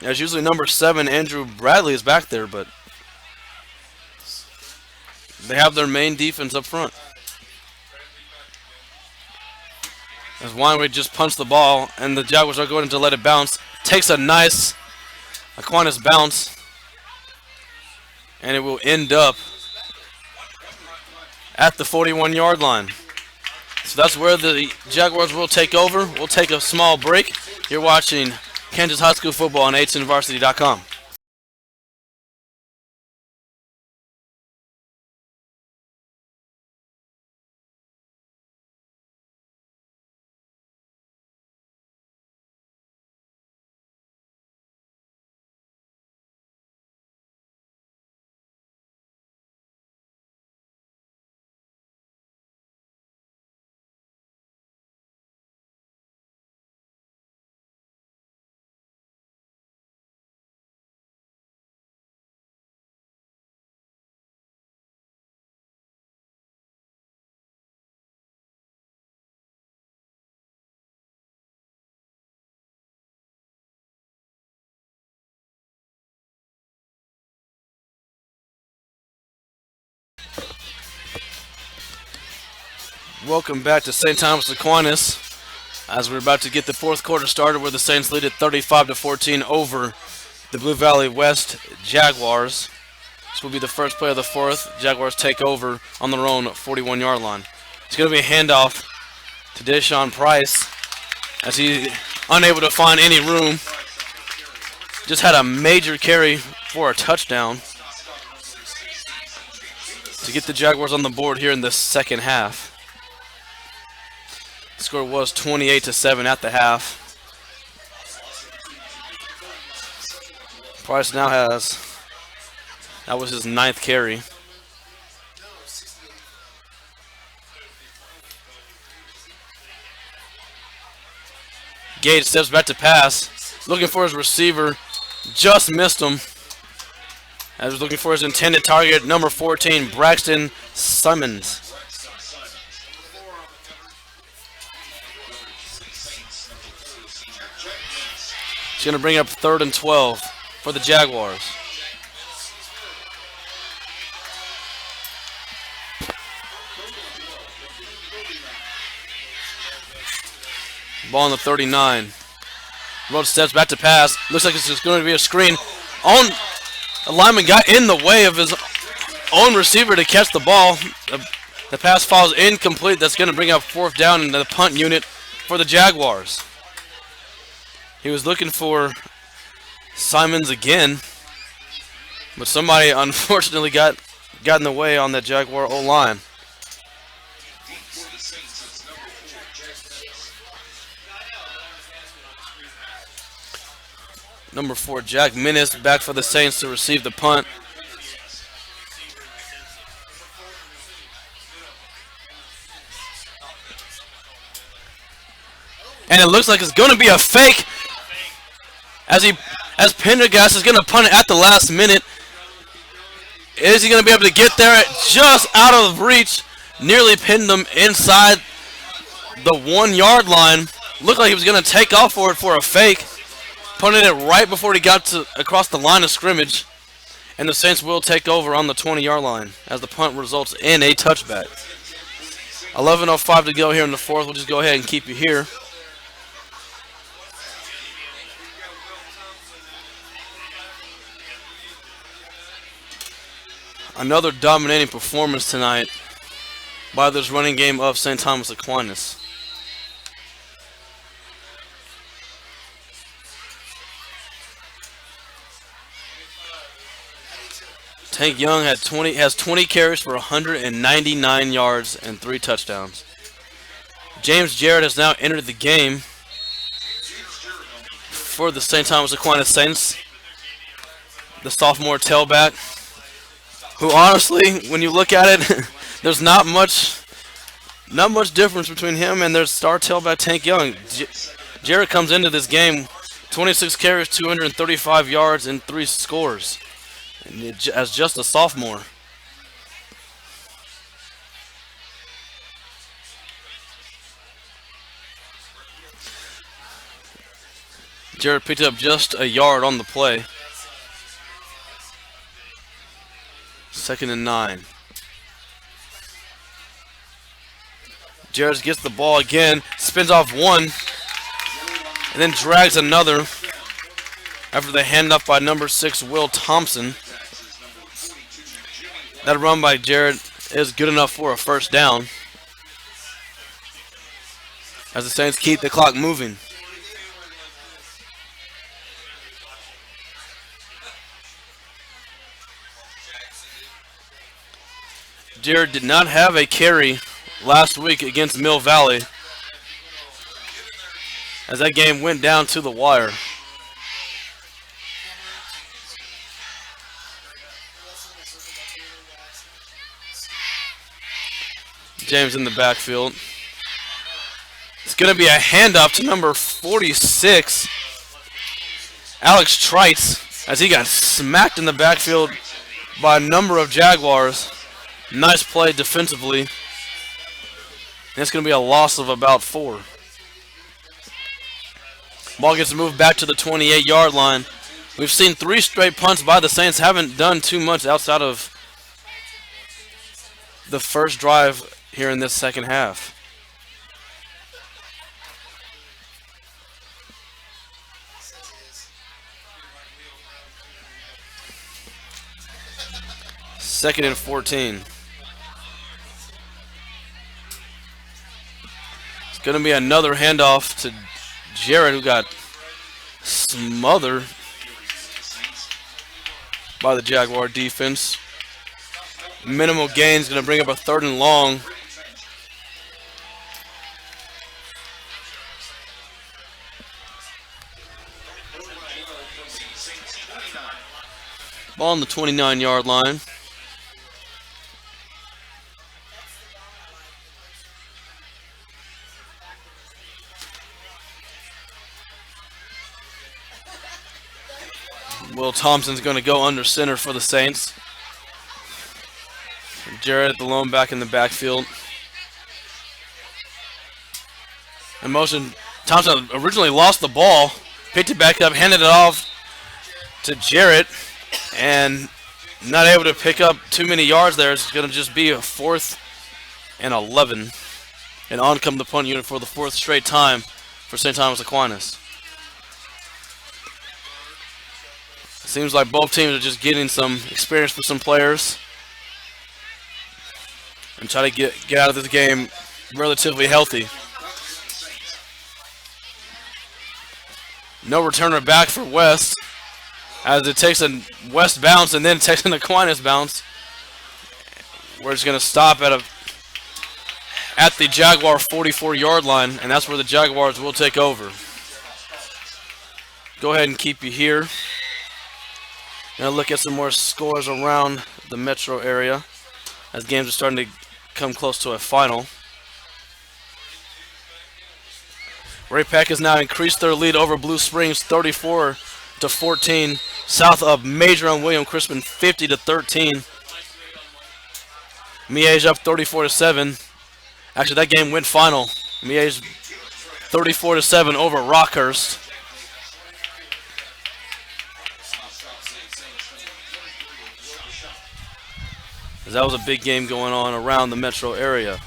As usually number 7, Andrew Bradley, is back there, but they have their main defense up front. As Weinway just punched the ball, and the Jaguars are going to let it bounce. Takes a nice Aquinas bounce, and it will end up at the 41-yard line. So that's where the Jaguars will take over. We'll take a small break. You're watching Kansas High School football on HNVarsity.com. Welcome back to St. Thomas Aquinas, as we're about to get the 4th quarter started, where the Saints lead at 35-14 over the Blue Valley West Jaguars. This will be the first play of the 4th. Jaguars take over on their own 41-yard line. It's going to be a handoff to Deshaun Price, as he's unable to find any room. Just had a major carry for a touchdown to get the Jaguars on the board here in the second half. The score was 28-7 at the half. Price now has, that was his 9th carry. Gage steps back to pass, looking for his receiver, just missed him. As he's looking for his intended target, number 14, Braxton Simmons. He's going to bring up 3rd and 12 for the Jaguars. Ball on the 39. Rhodes steps back to pass. Looks like it's just going to be a screen. A lineman got in the way of his own receiver to catch the ball. The pass falls incomplete. That's going to bring up 4th down in the punt unit for the Jaguars. He was looking for Simons again, but somebody unfortunately got in the way on that Jaguar O-line. Number 4, Jack Minnis, back for the Saints to receive the punt. And it looks like it's going to be a fake, as Pendergast is going to punt it at the last minute. Is he going to be able to get there? Just out of reach. Nearly pinned him inside the 1-yard line. Looked like he was going to take off for it for a fake. Punted it right before he got across the line of scrimmage. And the Saints will take over on the 20-yard line, as the punt results in a touchback. 11:05 to go here in the fourth. We'll just go ahead and keep you here. Another dominating performance tonight by this running game of St. Thomas Aquinas. Tank Young has 20 carries for 199 yards and 3 touchdowns. James Jarrett has now entered the game for the St. Thomas Aquinas Saints, the sophomore tailback, who honestly, when you look at it, there's not much difference between him and their star tailback Tank Young. Jarrett comes into this game 26 carries, 235 yards, and 3 scores, and as just a sophomore. Jarrett picked up just a yard on the play. 2nd and 9. Jarrett gets the ball again, spins off one, and then drags another after the handoff by number 6, Will Thompson. That run by Jarrett is good enough for a first down as the Saints keep the clock moving. Jarrett did not have a carry last week against Mill Valley as that game went down to the wire. James in the backfield. It's going to be a handoff to number 46, Alex Trites, as he got smacked in the backfield by a number of Jaguars. Nice play defensively. And it's going to be a loss of about 4. Ball gets moved back to the 28-yard line. We've seen 3 straight punts by the Saints. Haven't done too much outside of the first drive here in this second half. Second and 14. It's going to be another handoff to Jarrett, who got smothered by the Jaguar defense. Minimal gain is going to bring up a 3rd and long. Ball on the 29-yard line. Will Thompson's going to go under center for the Saints. Jarrett at the lone back in the backfield. In motion, Thompson originally lost the ball, picked it back up, handed it off to Jarrett, and not able to pick up too many yards there. It's going to just be a 4th and 11. And on come the punt unit for the 4th straight time for St. Thomas Aquinas. Seems like both teams are just getting some experience for some players and try to get out of this game relatively healthy. No returner back for West, as it takes a West bounce and then takes an Aquinas bounce. We're just going to stop at the Jaguar 44-yard line, and that's where the Jaguars will take over. Go ahead and keep you here. Now look at some more scores around the metro area as games are starting to come close to a final. Ray Pack has now increased their lead over Blue Springs 34-14. South of Major and William Crispin 50-13. Miege up 34-7. Actually, that game went final. Miege 34-7 over Rockhurst. That was a big game going on around the metro area.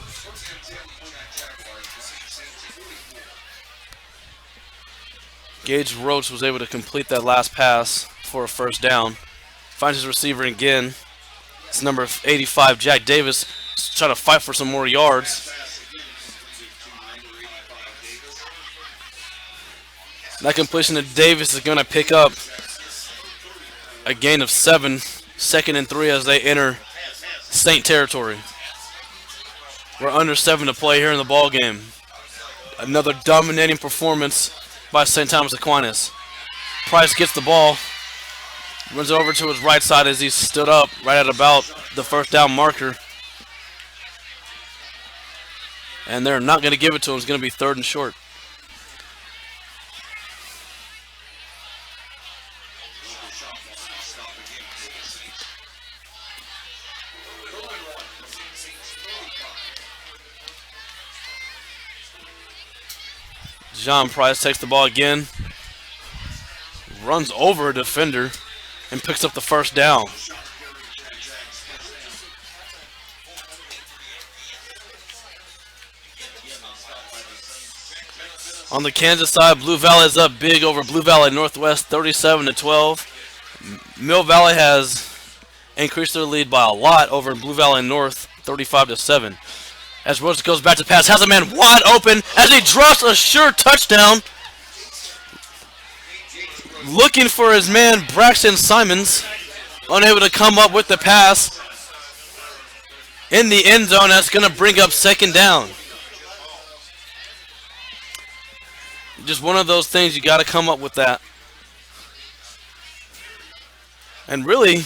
Gage Roach was able to complete that last pass for a first down. Finds his receiver again. It's number 85, Jack Davis, trying to fight for some more yards. That completion to Davis is going to pick up a gain of 7, 2nd and 3 as they enter Saint territory. We're under 7 to play here in the ball game. Another dominating performance by St. Thomas Aquinas. Price gets the ball, runs over to his right side as he stood up right at about the first down marker. And they're not going to give it to him. It's going to be 3rd and short. John Price takes the ball again, runs over a defender, and picks up the first down. On the Kansas side, Blue Valley is up big over Blue Valley Northwest, 37-12. Mill Valley has increased their lead by a lot over Blue Valley North, 35-7. As Rhodes goes back to pass, has a man wide open as he drops a sure touchdown. Looking for his man, Braxton Simons, unable to come up with the pass in the end zone. That's going to bring up 2nd down. Just one of those things, you got to come up with that. And really,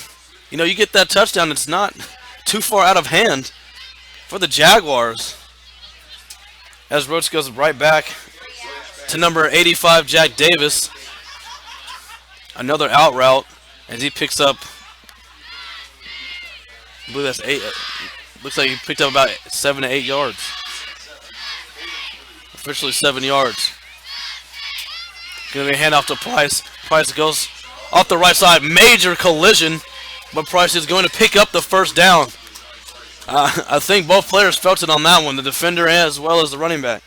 you know, you get that touchdown, it's not too far out of hand for the Jaguars. As Roach goes right back to number 85, Jack Davis. Another out route as he picks up, I believe that's 8. Looks like he picked up about 7 to 8 yards. Officially 7 yards. Going to be a handoff to Price. Price goes off the right side. Major collision, but Price is going to pick up the first down. I think both players felt it on that one, the defender as well as the running back.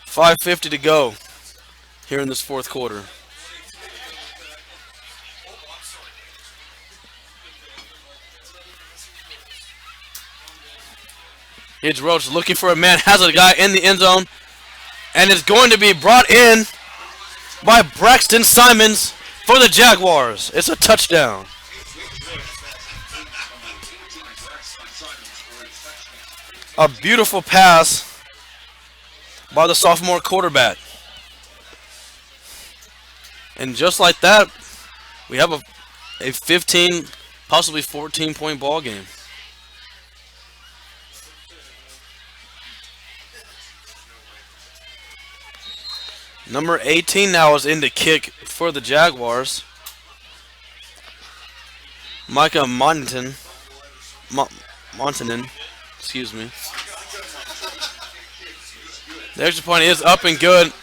$5:50 to go here in this 4th quarter. Here's Roach looking for a man, has a guy in the end zone, and is going to be brought in by Braxton Simons for the Jaguars. It's a touchdown. A beautiful pass by the sophomore quarterback. And just like that, we have a 15, possibly 14-point ball game. Number 18 now is in to kick for the Jaguars. Micah Montanen, excuse me. The extra point is up and good.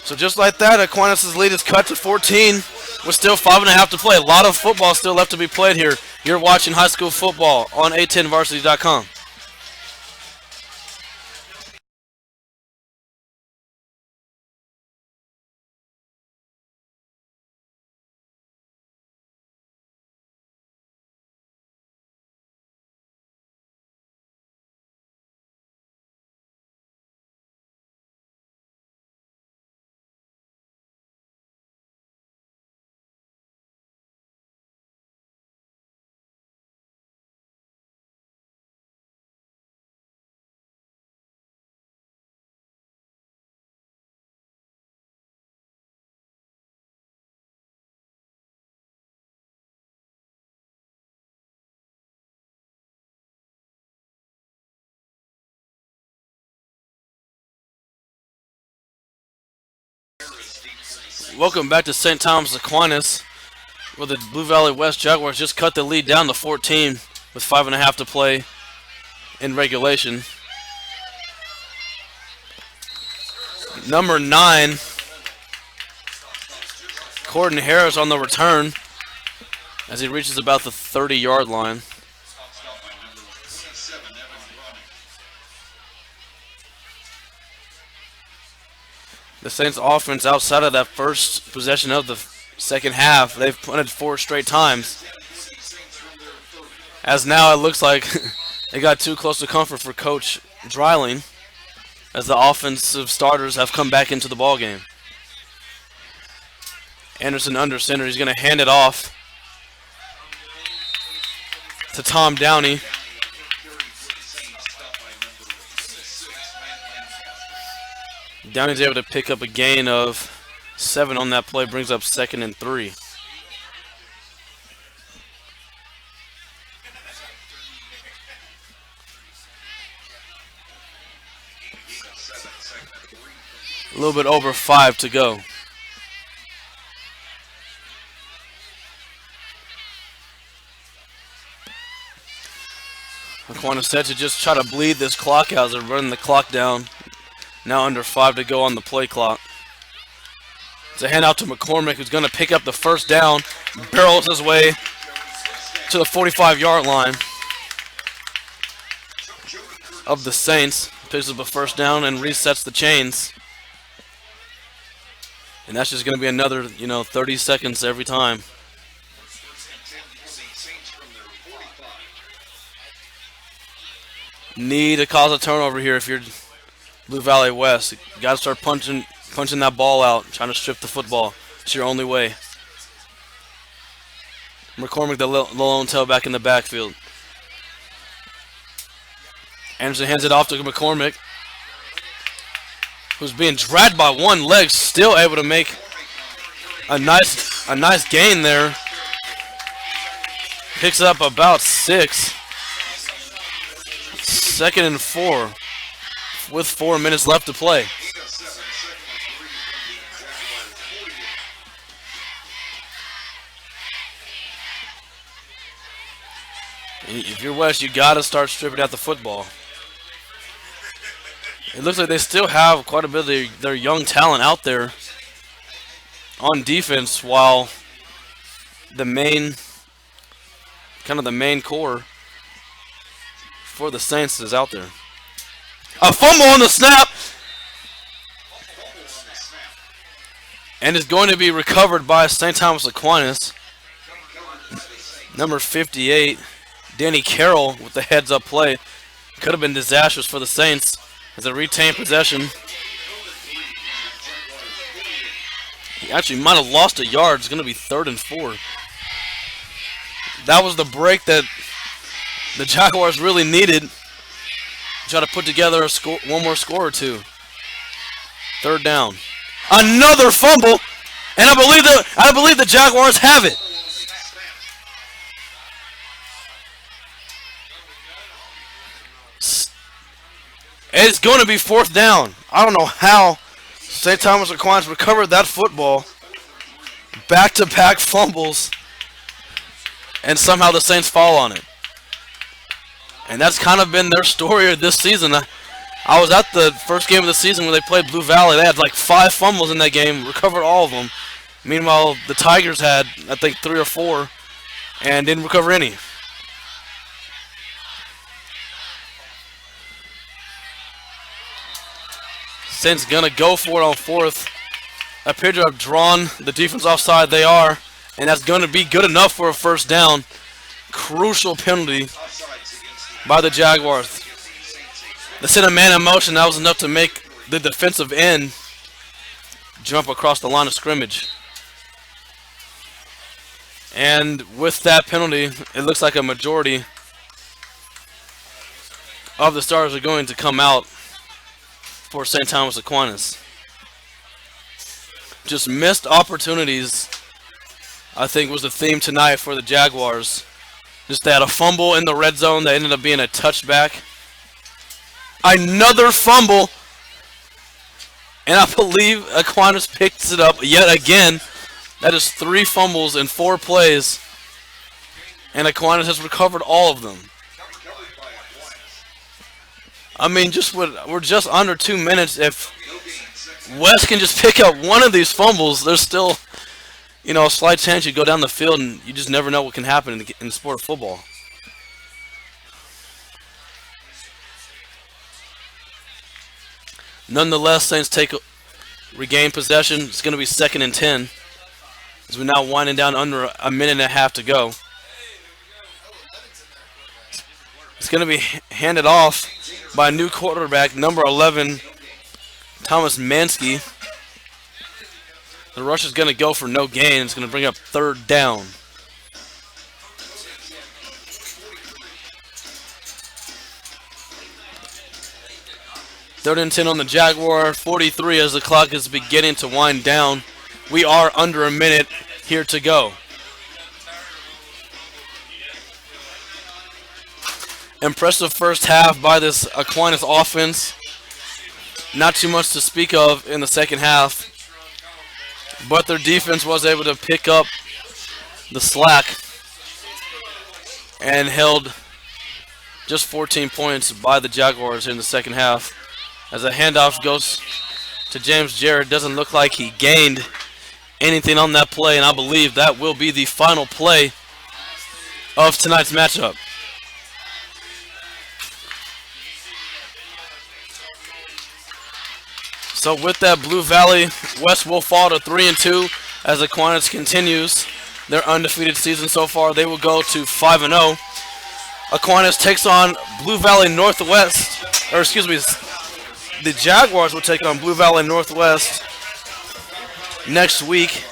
So just like that, Aquinas' lead is cut to 14 with still 5.5 to play. A lot of football still left to be played here. You're watching high school football on A10varsity.com. Welcome back to St. Thomas Aquinas, where the Blue Valley West Jaguars just cut the lead down to 14 with 5.5 to play in regulation. Number 9, Corden Harris on the return as he reaches about the 30-yard line. The Saints offense outside of that first possession of the second half, they've punted 4 straight times. As now it looks like it got too close to comfort for Coach Dreiling as the offensive starters have come back into the ballgame. Anderson under center. He's going to hand it off to Tom Downey. Downey's able to pick up a gain of 7 on that play, brings up 2nd and 3. A little bit over 5 to go. Aquinas said to just try to bleed this clock out as they're running the clock down. Now under 5 to go on the play clock. It's a handout to McCormick, who's going to pick up the first down. Barrels his way to the 45-yard line of the Saints. Picks up a first down and resets the chains. And that's just going to be another, 30 seconds every time. Need to cause a turnover here if you're Blue Valley West. You got to start punching that ball out, trying to strip the football. It's your only way. McCormick, the lone tailback in the backfield. Anderson hands it off to McCormick, who's being dragged by one leg, still able to make a nice gain there. Picks up about 6. 2nd and 4 with 4 minutes left to play. If you're West, you got to start stripping out the football. It looks like they still have quite a bit of their young talent out there on defense, while the main core for the Saints is out there. A fumble on the snap, and is going to be recovered by St. Thomas Aquinas. Number 58, Danny Carroll with the heads-up play. Could have been disastrous for the Saints as they retain possession. He actually might have lost a yard. It's going to be 3rd and 4. That was the break that the Jaguars really needed to try to put together one more score or two. 3rd down. Another fumble, and I believe the Jaguars have it. It's going to be 4th down. I don't know how St. Thomas Aquinas recovered that football. Back-to-back fumbles, and somehow the Saints fall on it. And that's kind of been their story this season. I was at the first game of the season when they played Blue Valley. They had like 5 fumbles in that game, recovered all of them. Meanwhile, the Tigers had, I think, 3 or 4 and didn't recover any. Saints gonna go for it on 4th. Appear to have drawn the defense offside. They are, and that's gonna be good enough for a 1st down. Crucial penalty by the Jaguars. They sent a man in motion. That was enough to make the defensive end jump across the line of scrimmage. And with that penalty, it looks like a majority of the starters are going to come out for St. Thomas Aquinas. Just missed opportunities, I think, was the theme tonight for the Jaguars. Just they had a fumble in the red zone that ended up being a touchback. Another fumble, and I believe Aquinas picks it up yet again. That is 3 fumbles in 4 plays, and Aquinas has recovered all of them. I mean, we're just under 2 minutes. If West can just pick up one of these fumbles, there's still, a slight chance you go down the field, and you just never know what can happen in the sport of football. Nonetheless, Saints take regain possession. It's going to be 2nd and 10. As we're now winding down under a minute and a half to go. It's going to be handed off by a new quarterback, number 11, Thomas Mansky. The rush is going to go for no gain. It's going to bring up 3rd down. Third and 10 on the Jaguar, 43 as the clock is beginning to wind down. We are under a minute here to go. Impressive first half by this Aquinas offense. Not too much to speak of in the second half, but their defense was able to pick up the slack and held just 14 points by the Jaguars in the second half. As a handoff goes to James Jarrett, doesn't look like he gained anything on that play, and I believe that will be the final play of tonight's matchup. So with that, Blue Valley West will fall to 3-2 as Aquinas continues their undefeated season so far. They will go to 5-0. Aquinas takes on Blue Valley Northwest, or excuse me, the Jaguars will take on Blue Valley Northwest next week.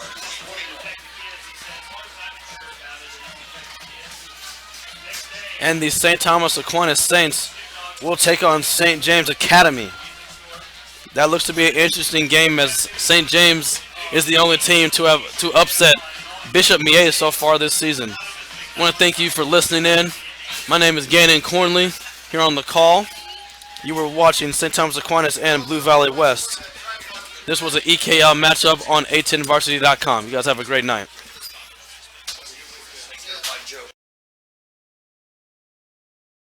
And the St. Thomas Aquinas Saints will take on St. James Academy. That looks to be an interesting game as St. James is the only team to upset Bishop Mier so far this season. I want to thank you for listening in. My name is Gannon Cornley here on the call. You were watching St. Thomas Aquinas and Blue Valley West. This was an EKL matchup on A10varsity.com. You guys have a great night.